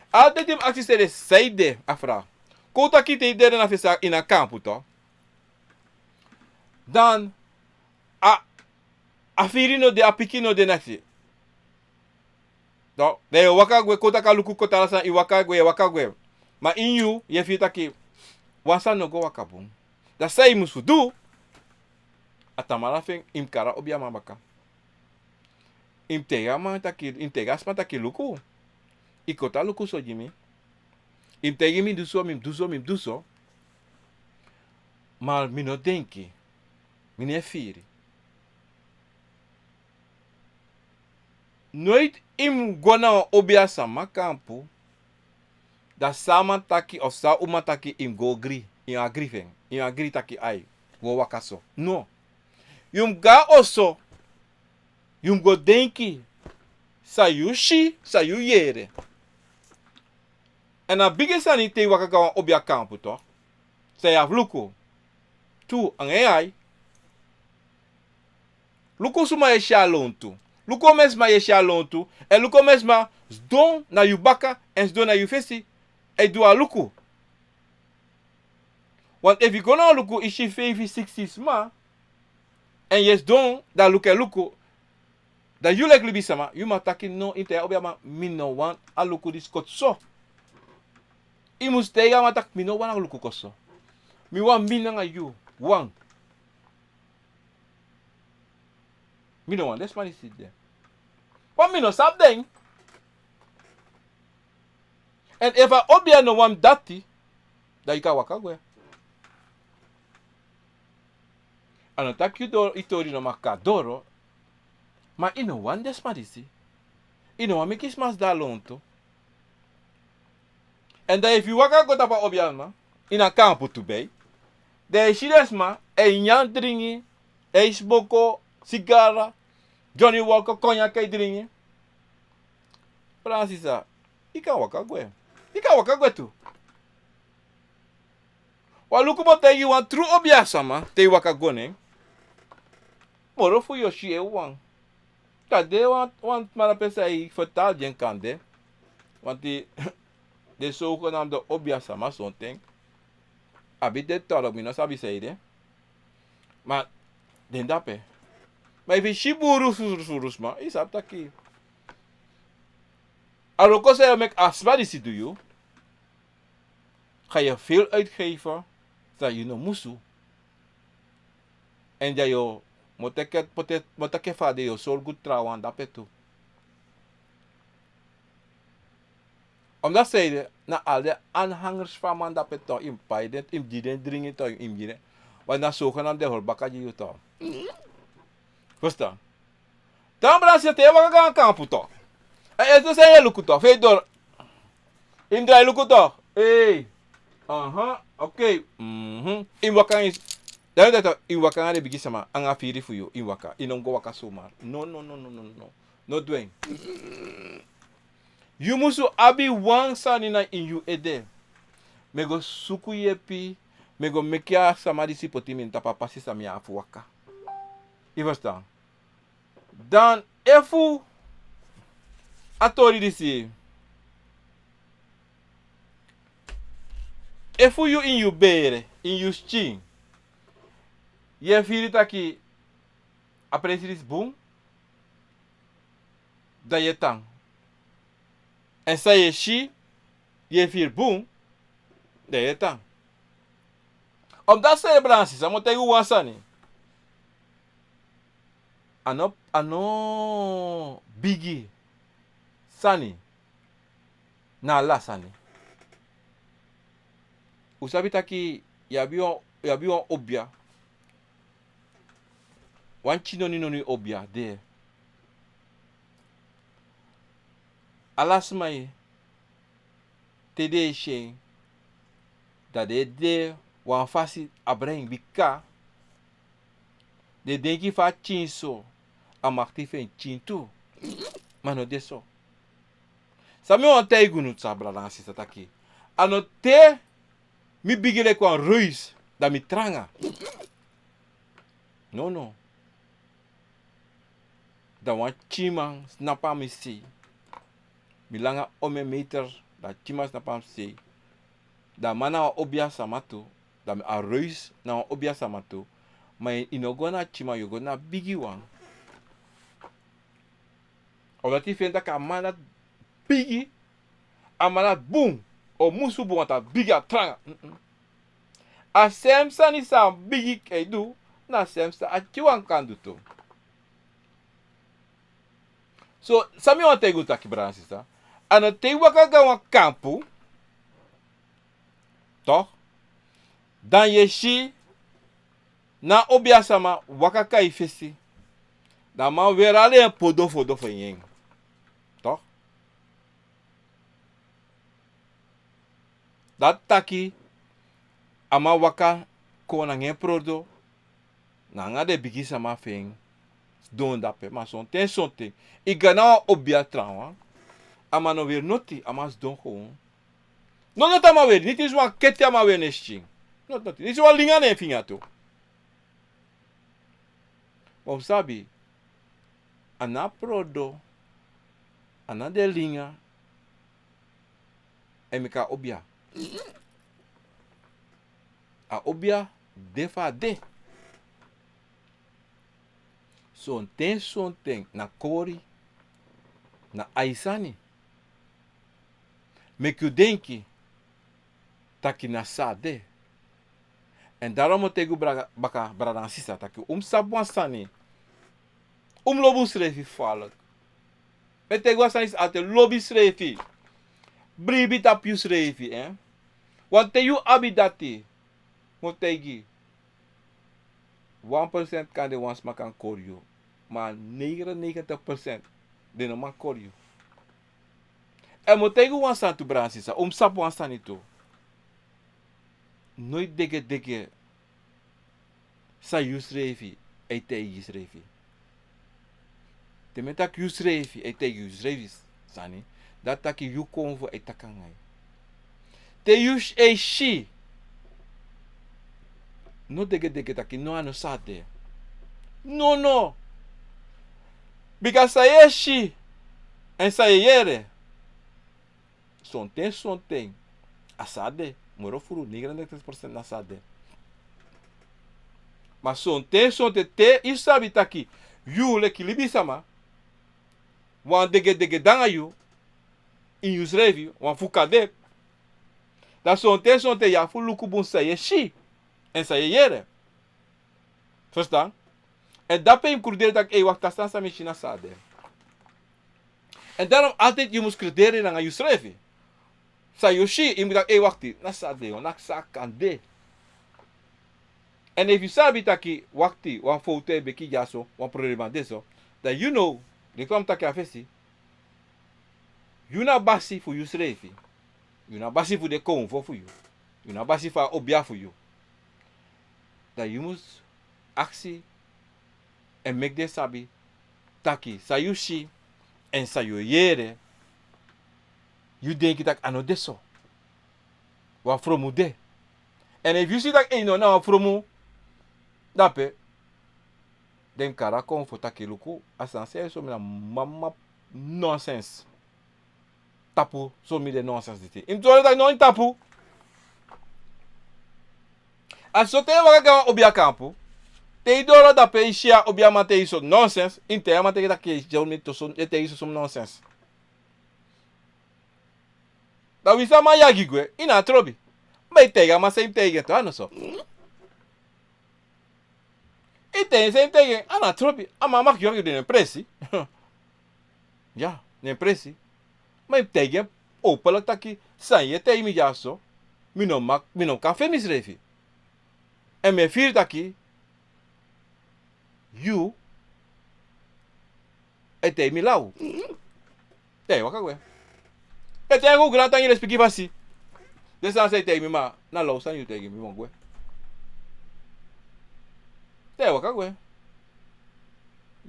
Altijd die acties zeiden. Afra. Kota kite derde na visa in een kamp toch. Dan. A firino de a pikino de nasi. No, de wakagwe kota kaluku kota lasa i wakagwe. Maar in you, je vindt dat je wansa no go wakabum. Dat zij moest doen. Atamara feng im kara obia mamaka. Im tega man taki, im tega sma taki luku. I kota luku so jimi. Im tegi mi duso. Maar mi no denki. Mi ne firi. Nooit im gona obia sama kampu. Da sama taki of sa uma taki im go gri. In agri feng. In agri taki ai. Go wakaso. No. Yum ga oso. Yum go denki. Sa yu shi. Sa yu yere. En a bige sani te wakagawa obia kampu to. Sa ya vluko. Tu ang ai. Luko suma ye shalontu. Luko mesma ye shalontu. En luko mesma zdon na yu baka en zdon na yu fesi. E do a luku. Want if you go na luku ishi 5-6 ma. En yes don da luku. Da you like libi sama. You mataki no inte obia ma mino wan a luku dis kotso. I mustega matak mino wan a luku koso. Mi wan minanga you. Wan. Mino wan. That's money sit there. Wan mino sap ding. And if I obia no wan dati. Da you ka wakagwe. Ano tak you do itori no makadoro. Ma ino wan des marisi. Ino wan mikis mas da lonto. And then if you waka go tapa obialma. Ina kampu tu bei. De shidesma. E nyan dringi. E smoko. Sigara. Johnny Walker. Cognac e dringi. Francisa. Ika waka gwe. Ika waka gwe tu. Waluku mo te you wan true obiasama. Te waka gone. Moro fu yoshi e wan. Kade want maar pesa I vertaal jen kande. Want die de zogenaamde obiasama something. Abi de tolok mi no sabi seide. Maar den dape. Maar if shiburu surus ma, is up taki. Aloko zei mek asmadisi do you. Ga je veel uitgeven, dat je no musu. En dat je moet ik vader je zo goed trouwen dat petu. Omdat zij na alle aanhangers van man dat petu in paiden, in die dringen to in die. Want na zogenaamde holbaka je to. Verstaan? Dan brand je te wat gaan kampu to. En het is een luku to, veel door. In draai luku to. Hey. Aha, oké. In wakan is. Dan dat in wakan de bigi sama anga firi fu you in waka. In go waka somar. No. No doing. You musu abi wan sanina in you ede. Mego suku yepi. Mego mekia samadi si potimin tapa pasi samia afu waka. Je verstaan? Dan efu atori disi. Efu you in you bere, in you chin. Je firi taki apresiris boom. Da je tang. En sa je shi, je fir boom. Da je tang. Omdat celebrantie, sa mo tegu wansani. Ano bigi sani na la sani. Usabi taki yabi on obia. Wan chino ni obia de. Alas mai te de she da de wan fasi abreng bika. De denki fa chinso Amactief in chintu. Maar no deso. Sami wan te gunu sabra dan sisa taki. Ano te mi bigire kwa ruis da mi tranga. No. Da wan chimang snapa mi si. Milanga ome meter da chima snapa mi si. Da mana wa obia samatu. Da mi a ruis na wa obia samatu. Maar inogona chima yogona bigi wan. Omdat die vindt dat ik amana bigi. Amana boom. O musu boom ta bigi a tranga. A semsa ni sa bigi kei do. Na semsa a chiwan kan do to. So, sami wan tegu taki bransisa. Ano te waka gawa kampu. Toch? Dan je shi. Na obia sama waka kai fesi. Dan man weer alleen podofo van yeng. Toch? Dat taki. Ama waka kona ngen prodo. Na nga de bigi sama feng. Don dape. Maar zo'n ten. Ik ga nou obia trouwen. Ama no weer noti. Ama don gewoon. Not ama weer. Niet is wan kete ama weer nesching. Not. Dit is wan linga ne finga to. Om sabi. Ana prodo. Ana de linga. En meka obia. A obia defa de. Zo'n ten na kori. Na aisani. Mek u denki. Taki na sa de. En daarom moet ik baka bradan sisa. Taki sabuan sani. Lobu srefi falak. Met ik was is altijd lobby srefi. Bribi tapiu srefi. Want te you abidati. Moet tegi. 1% kan de wans makan koryo. Maar 99% de no man koryo. En moet tegi wansan tu bradan sisa. Sabuan sani to. Nooit dege. Sa you srefi. E tegi srefi. Te tak you srefi. E tegi you srefi. Sani. Dat taki you konvo e takangai. Te you e shi. No dege taki no ano sate. No. Because sa ye shi. En sa ye yere. Son ten. Asade. Moro furu 99% na sade. Mas son ten te. Isabi taki. You le kilibi sama. Wan dege danga you. In you srevi. Wan fukade. Da son te ya fu luku bun sa ye shi. En sa ye yere. Verstaan? En dat ben je kurderen dat ik wacht staan sa machine sade. En daarom altijd je moet kurderen naar je srevi. Sa yoshi, je moet dat wacht na sade, na sa kande. En if you sabi taki wakti, wan foto beki jaso, wan problema deso, that you know, de kwam taki afesi. You na basi voor you srevi. You na basi voor de konvo voor you. You na basi voor obia voor you. Dat you must actie en make de sabi taki sa yushi en sa yo yere. You denk dat ano deso. Wa fromu de. And if you see that no na fromu dape den kara kon fo taki luku asanse so na mama nonsense. Tapu so mi de nonsense dite. Im to dat no tapu. Asote waka obia kampu. Te idoro da pe ishia obia mate iso nonsense. Inte ya mate da ke jawmi to so ete iso som nonsense. Da wisa ma yagi gwe ina trobi. Ma itega ma same tege to ano so. Ite same tege ana trobi. Ama mak yogi de presi. Ja, ne presi. Ma itege opala taki sanye te imi jaso. Mino kafe misrefi. En me fir taki you ete mi lau. Te waka gwe. Ete go grata ni respeki basi. Desa se te mi ma na lau san you te mi mo gwe. Te waka gwe.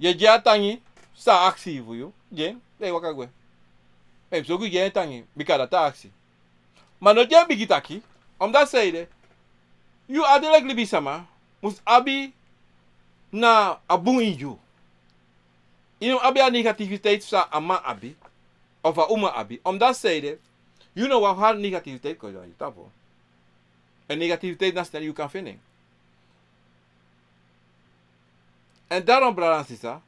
Je ja tangi sa actie voor you. Jen, nee wakagwe. Hey, so goed je tangi, bikada ta actie. Maar no jen bigitaki, omdat zeide, you adelek libi sama, mus abi na abun in you. Inu abi a negativiteit sa ama abi, of a uma abi. Omdat zeide, you know wat haar negativiteit kan je tapo. En negativiteit na stel you kan vinden. En daarom brada sisa,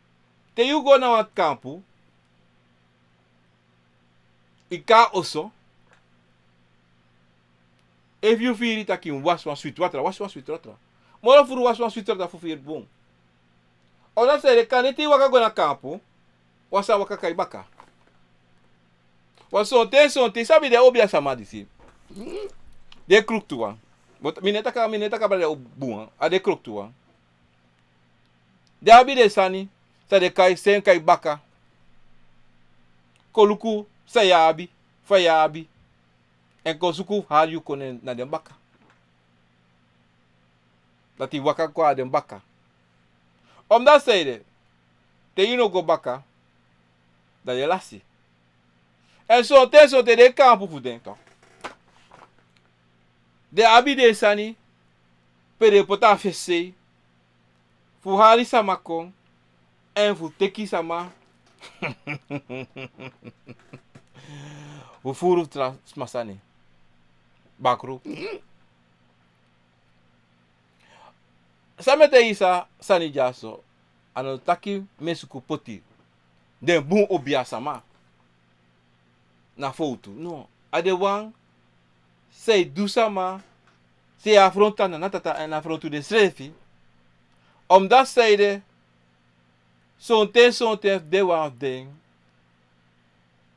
te you go na het kampu, ika oso, if you feel it aki was one sweet water, Moro furu was one sweet water for fear boom. Omdat zeide, kan niet waka go na kampu, wasa waka kai baka. Wasonte, sabi de obia samadi si. De kruk tuan. But mineta ka bale obuan, a de kruk tuan. De abi de sani, sa de kai sen kai baka. Koluku sa yabi, fa yabi. En kosuku hal yu konen na den baka. Dat die waka kwa den baka. Omdat zeide, te you no go baka, dat je lassie. En so te de kampu fu den to. De abi de sani, pere pota fese, fu hali sama kon, en fu teki sama, fu furu smasani. Bakru. Samete isa sani jaso, ano taki mesuku poti, den bun obia sama. Na foto. No. Ade wang, sei du sama, sei afronta na natata en afrontu de srefi. Omdat zeide, zo'n de wang ding,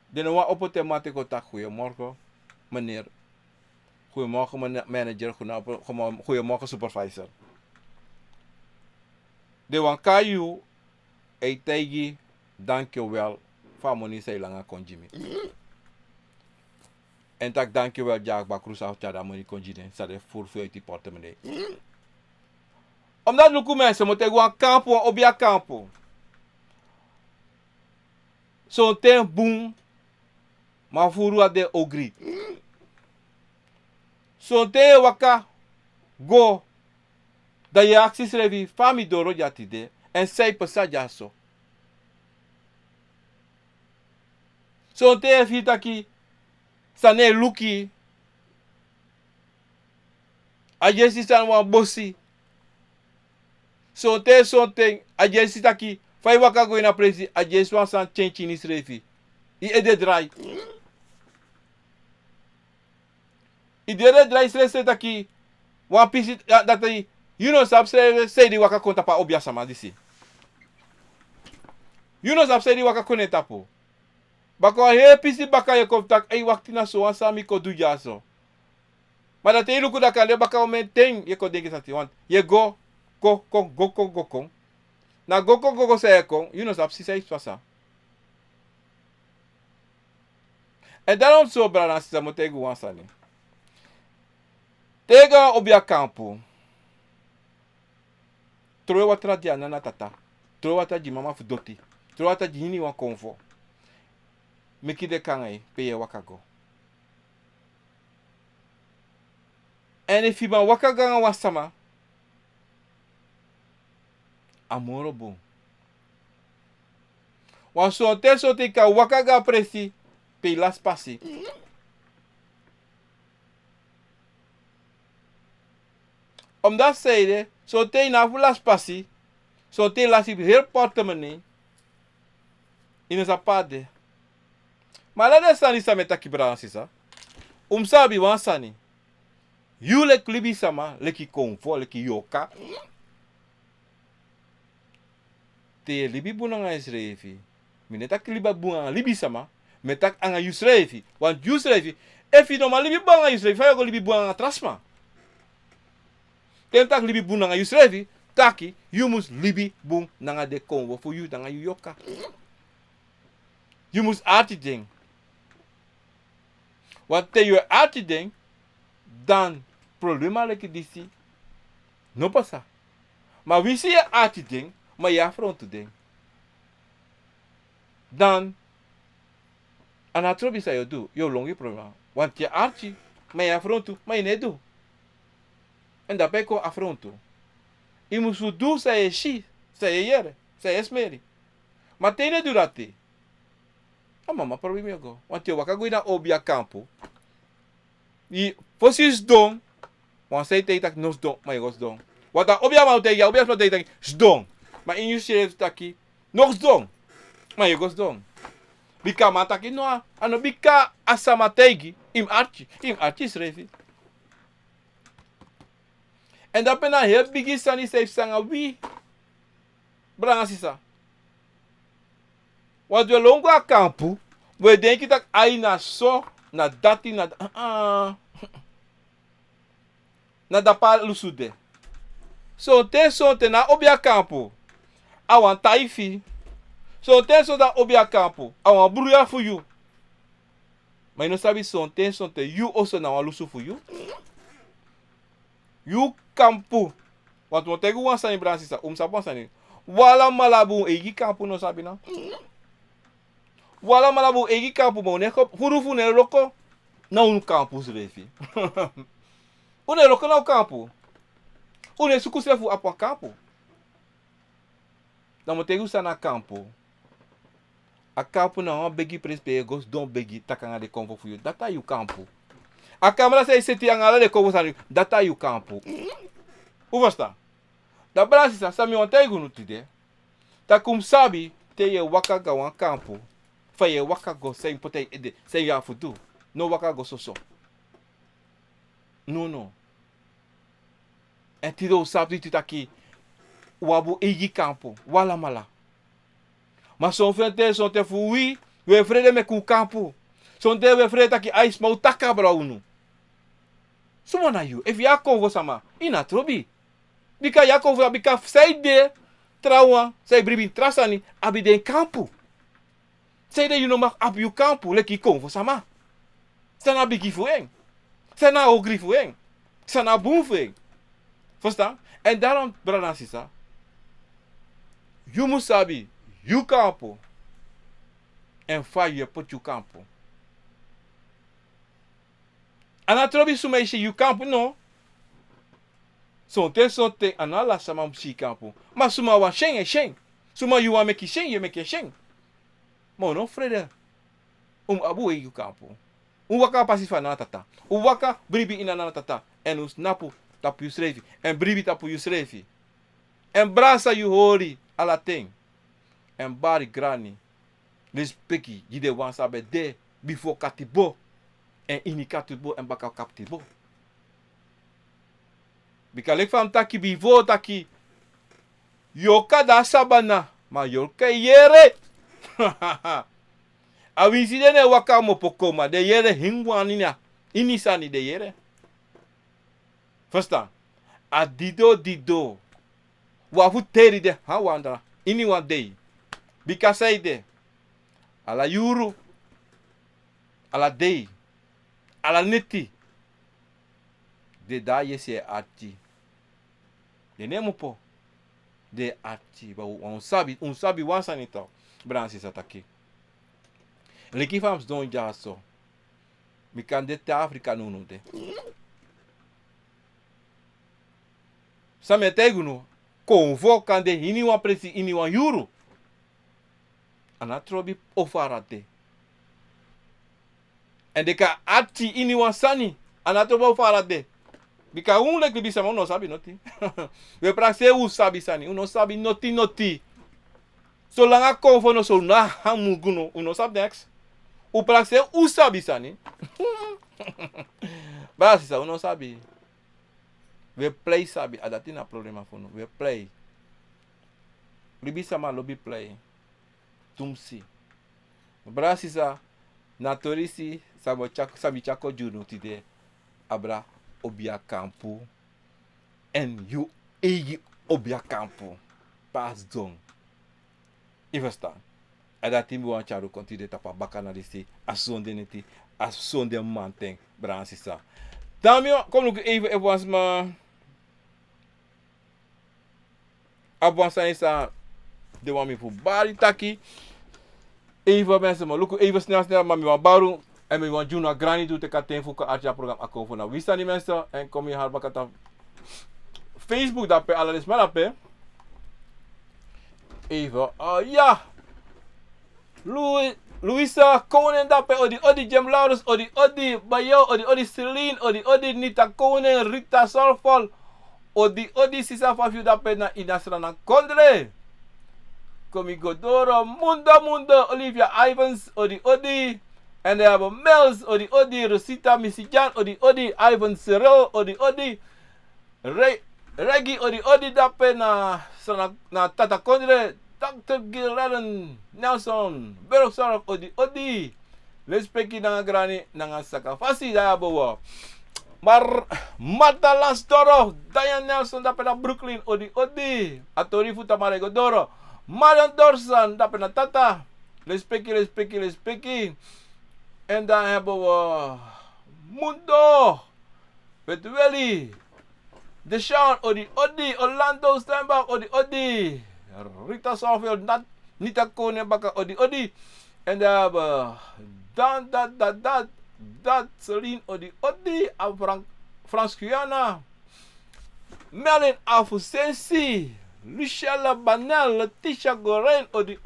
de no wa op tematico tak goeiemorgen, meneer. Goeiemorgen manager, goeiemorgen supervisor. De wang kayu, eitegi, dankjewel, famoni sei langa konjimi. En tak dankjewel Jack Bakrusa of Chada Moni Konjine, sa de voor die portemonnee. Omdat luku mensen moeten gewoon kampo obia kampo. Zo'n ten boom, maar voor de ogri. Zo'n ten waka go, dat je acties revi fami doro jatide en zij pesa jaso. Zo'n ten vitaki. Sane luki. Ajesi san wan bosi. Sonte. Ajesi taki. Fai waka go ina presi. Ajesi wan san chen chinis refi. I ede dry. I dede dry stress taki. Wan pisi dat I. You know sab say di waka konta pa obia sama disi. You know sab say di waka koneta po. Bako he pisi baka ye koptak ei wakti na so asami ko du jaso. Maar dat hele kuda kan baka o men ye ko dengi sati want ye go. Na go se kon, you know sap si se pasa. En daarom so brada sisa motegu wansani. Tega obia kampo. Troe watra dia nana tata. Troe watra di mama fudoti. Troe watra di hini wan konfo. Miki de kangai peye wakago. En if iba wakaga wasama, amoro bon. Wan sote ka wakaga presi pe las pasi. Omdat zeide, sote na fu las pasi, sote las heel portemonnee in een zapade. Maar laat ons sani sa metaki brada sisa. Sabi wan sani. You lek libi sama, leki konfo, leki yoka. Te libi bunanga isrefi. Minetak liba bunanga libi sama, metak anga yusrefi. Want yusrefi, efi no ma libi bunanga yusrefi, fa go libi bunanga trasma. Tem tak libi bunanga yusrefi, taki, you must libi bun nanga de konfo for you nanga yoka. You must arti ding. Want te je arti ding, dan problema leki disi, no pasa. Maar wie zie je arti ding, maar je afrond ding. Dan, anatrobi sa je doet, je longi problema. Want je archie, maar je afrontu, maar je niet doet. En dat ben ik afrontu. Je moet doen, zei je shi, zei je jere, zei je smeri. Maar tene doet dat te. Ah, mama, probleem je go. Want je wakago na obia campo. Je precies dom. Want zij tegen dat nos dom, maar je was dom. Wat dat obia maar tegen je, obia maar tegen je, dom. Maar in je schreef taki, nog dom. Maar je was dom. Bika mataki no, ano bika asamategi, im archi schreef. En dat ben een heel big sani safe sanga wie. Branga sisa. Wat we longo a kampu, we denken dat ai na so, na dati, na da pa lusude. So te na obia kampu. Awan taifi. So da obia kampu. Awan bruya for you. Maar je no sabi so te you also na wan lusu for you. You kampu. Want mo tegu wan sani branga sisa, sapon sani. Wala malabu egi kampu no sabi na. Wala malabu egi kampu mo ne hurufu ne roko na un kampu zrefi. Une roko na un kampu. Une suku srefu apo kampu. Na mo tegu sa na kampu. A kampu na wan begi prespe gos don begi takanga de konvo fu you. Data you kampu. A kamera se seti angala de konvo sani. Data you kampu. Hoe was dat? Da brasisa sami wan tegu no tide. Ta kum sabi te ye waka ga wan kampu. Fa ye waka go sem potei ede sem ya fudu. No waka go so. No. En tido sabi titaki wabu egi kampu wala mala. Mas son te fui we frede me ku kampu. Son te we frede taki ais mau taka bra unu. Sumo na you. If ya konvo sama ina trobi. Bika ya konvo bika sai de trawa sai bribi trasani abi de kampu. Sei dat je nog mag op je kampo, lekker komen voor sama. Zijn na bigi voor eng. Zijn na ogri voor eng. Zijn na boom voor eng. Verstaan? En daarom, brada sisa. Je moet sabi, je kampo. En fa je pot je kampo. En dan trobi sumeisje je kampo, no. Sonte, anala sama msi kampo. Maar suma wa sheng. Suma you wa meki sheng, je meki sheng. Maar no vrede. Abu e kampo. Waka pasifa na tata. Waka bribi ina na tata. En us napu tapu you schrevi. En bribi tapu you schrevi. En brasa you hori ala ting. En bari grani. Lis peki jide wan sabe de before katibo. En ini katibo en baka kaptibo. Bika lek fam taki before taki. Yoka da sabana. Ma yoka yere. Awisi dene waka mo pokoma de yere hingwanina inisani de yere. Verstaan? Dido. Wafu teri de hawandra ini wan dei. Bika sei de. Ala yuru. Ala dei. Ala neti. De da yese ati. De nemo po. De ati. Ba un sabi wansanita. Bransi sataki. Leki fams don jaso. Mi kan de Afrika no de. Same teguno. Konvo kan de hini wan presi ini wan euro. Anatrobi ofarate. En de ka ati ini wan sani. Anatrobi ofarate. Bika un lek bisa mo no sabi noti. We praxe u sabi sani. Uno sabi noti. So langa konvo no so na hamuguno. Uno sabi next. O praxe u sabi sani. Basi sa uno sabi. We play sabi. Adati na problema fono. We play. Libi sama lobby play. Tumsi. Brasi sa natorisi sabi chako juno tide. Abra obia kampu. En you egi obia kampu. Pas dong. Investa. Adati mi wan charu continue tapa bakana disi. Asonde neti. Asonde manteng. Brasi sa. Damio, kom nog even was maar. Abwansa isa de wami fu bari taki. Even mensen, maar look even snel, maar we baru en we want Juna Granny doet de katen voor het programma akkoord nou. Wie staan die mensen en kom je haar bakata Facebook dat pe alles maar dat even. Ja. Luisa Konen dat pe odi Jem Laurens odi Bayo odi Celine odi Nita Konen Rita Solfol odi Sisa Fafiu dat pe na inasra na kondre. Komi Godoro, Mundo, Olivia Ivans, Odi, en dan hebben we Mels, Odi, Rosita Misijan, Odi, Ivan Cyril, Odi, Reggie, Odi, dape na Tata Kondre, Dr. Gillen, Nelson, Bergsarok, Odi, Lespeki na grani, na sakafasi, daar hebben we. Maar Marta Lastoro, Diane Nelson, dape na Brooklyn, Odi, Atori Futa Maregodoro. Marion Dorsan, dat ben tata. Lespeki. En dan hebben we Mundo. Met Willy. Deshaun, Odi. Orlando Steinbach, Odi. Rita Solfield, Nita Konen Baka, Odi. En dan hebben we dat, Celine, Odi. En Frans Guyana. Melin Afusensi. Luciana Banel, Letitia Goren, Odi.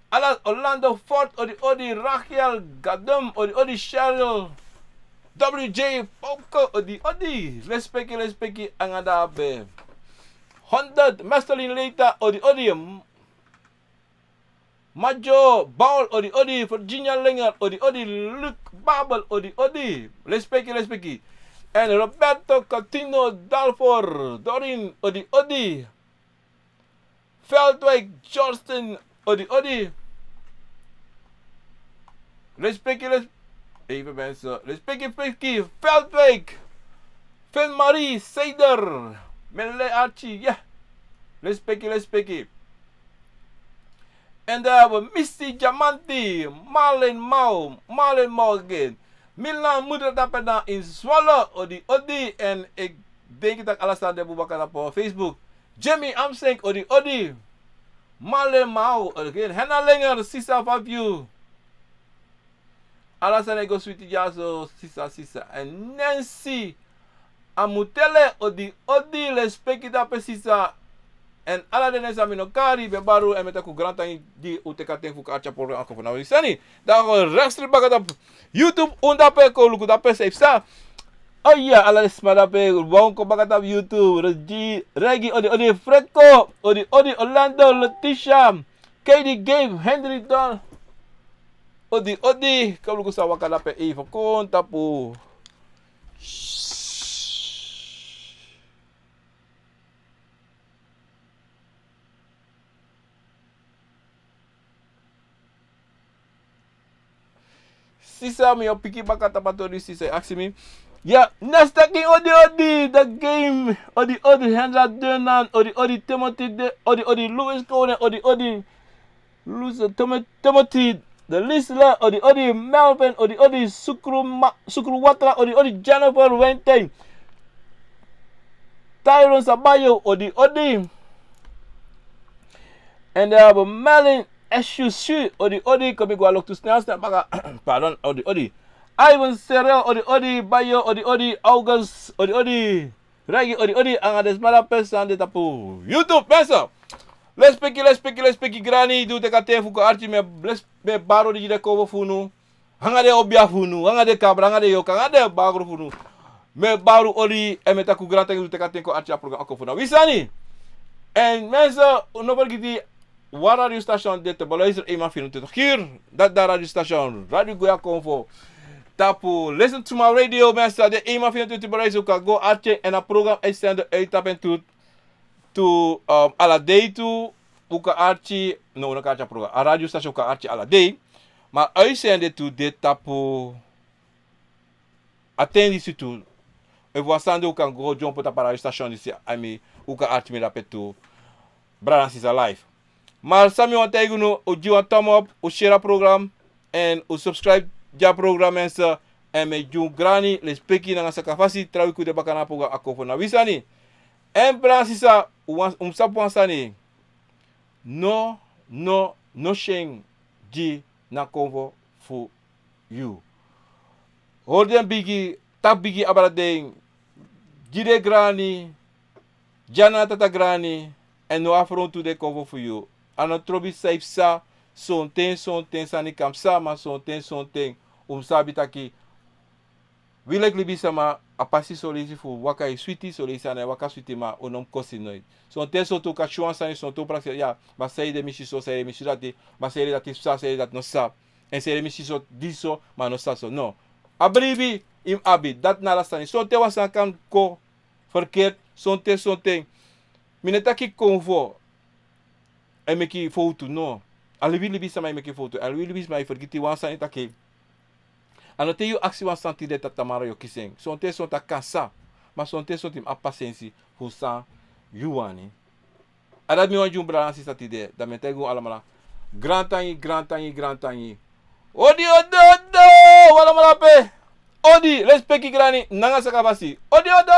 Alas Orlando Ford, Odi. Rachel Gadum, Odi. Cheryl. WJ Pauke, Odi. Respecti, Angadabe. 100, Masterlin Leita, Odi. Majo, Baul, Odi. Virginia Linger, Odi. Luke Babel, Odi. Respecti. En Roberto Coutinho Dalfor, Dorin, Odi. Veldwijk, Johnston, Odi. Even mensen. Respectie, Veldwijk. Marie, Seider. Menle Archie, ja. Respectie. En daar hebben we Misty Diamanti, Marlene Morgan. Milan moeder dat dan in Zwolle, Odi. En ik denk dat alles aan de boebakka op Facebook. Jimmy Amsink, Odi. Marlene Mau, Henna Linger, Sisa Fabiu. Alles aan ego sweetie jazo, Sisa. En Nancy Amutele, Odi, respecti dat Sisa. En alla de nesa minokari be baru en met aku grantan di utekaten fu kacha por ako na wisani. Da rechtstreeks bagat op YouTube unda pe ko luku da pe safe sa. Oh iya alla smada pe won ko bagat op YouTube. Regi odi Fredko, odi Orlando Letitia, Katie Gabe, Henry Don. Odi ko luku sa wakala pe Eva konta pu. Sisa mi opiki bakata patori sisa aksimi. Ja, nesta king odi the game odi Hendra Durnan odi Timothy odi Louis Cohen odi Louis Timothy the Lisla odi Melvin odi Sukru Watra odi Jennifer Wenteng Tyrone Sabayo odi and there have Melin Eshusu odi komi gwa lok tu snel baka pardon odi Ivan Serel odi Bayo odi August odi Regi odi ang ades mala pesan de tapu YouTube pesa. Let's speak grani do te kate fuko archi me baro di de kovo funu. Hanga de obia funu, hanga de kabra, hanga de yoka, hanga de bagro funu. Me baro odi e me taku grante do te kate ko archi program ako funu. Wisani. En mensen, no vergeti waar radiostation dit te beluisteren, eenmaal 24 uur. Dat radiostation, Radio Goya Convo. Tapu, listen to my radio, mensen. De eenmaal 24 uur beluisteren, kan go artje en een program uitzenden uit en toe. To alla day toe, uka artje, no, een kaartje program. Een radiostation kan artje alla day. Maar uitzenden toe, dit tapu. Attendie toe. En voor staan kan go jump op de radiostation, dus ami, uka artje me dat toe. Brand is alive. Maar Sami want tegen nu, u een thumb up, u share het programma en u subscribe ja programma mensen en met jong grani les peki na sakafasi trawi ku de bakana poga akofo na wisani. En Bransisa sapu ansani. No shame G na convo for you. Hoorden bigi, tak bigi abradeng, Gide grani, Jana tata grani, en no afrontu de convo for you. Ano trobi safe sa, son ten sani kam sa, ma son ten, sabi taki, wilek libi sama, apasi solisi fu, waka i switi solisi ane, waka switi ma, onom kosi noit. Son ten tu ka chuan sani, son tu praksi, ya, ma sei de mishi so, sei de mishi dati, ma sei de dati sa, sei de dati no sa. En sei de mishi so, diso, ma no sa so, no. Abribi, im abi, dat nala stani. Son te wasan kan ko, verkeerd, son ten. Minetaki convo, en meki foto, no. Alibi libi sama en meki foto, alibi libi sama en vergiti wasan itaki. Ano te yu aksi wan santi de tatamara yo kiseng. Son te ta kansa. Maar son te tim a pasensi fu san yuani. Adat mi wan jumbra ansi sati de. Da men tegu alamala. Grand tangi. Odi odo. Wala malape. Odi respecti grani. Nanga sakabasi. Odi odo.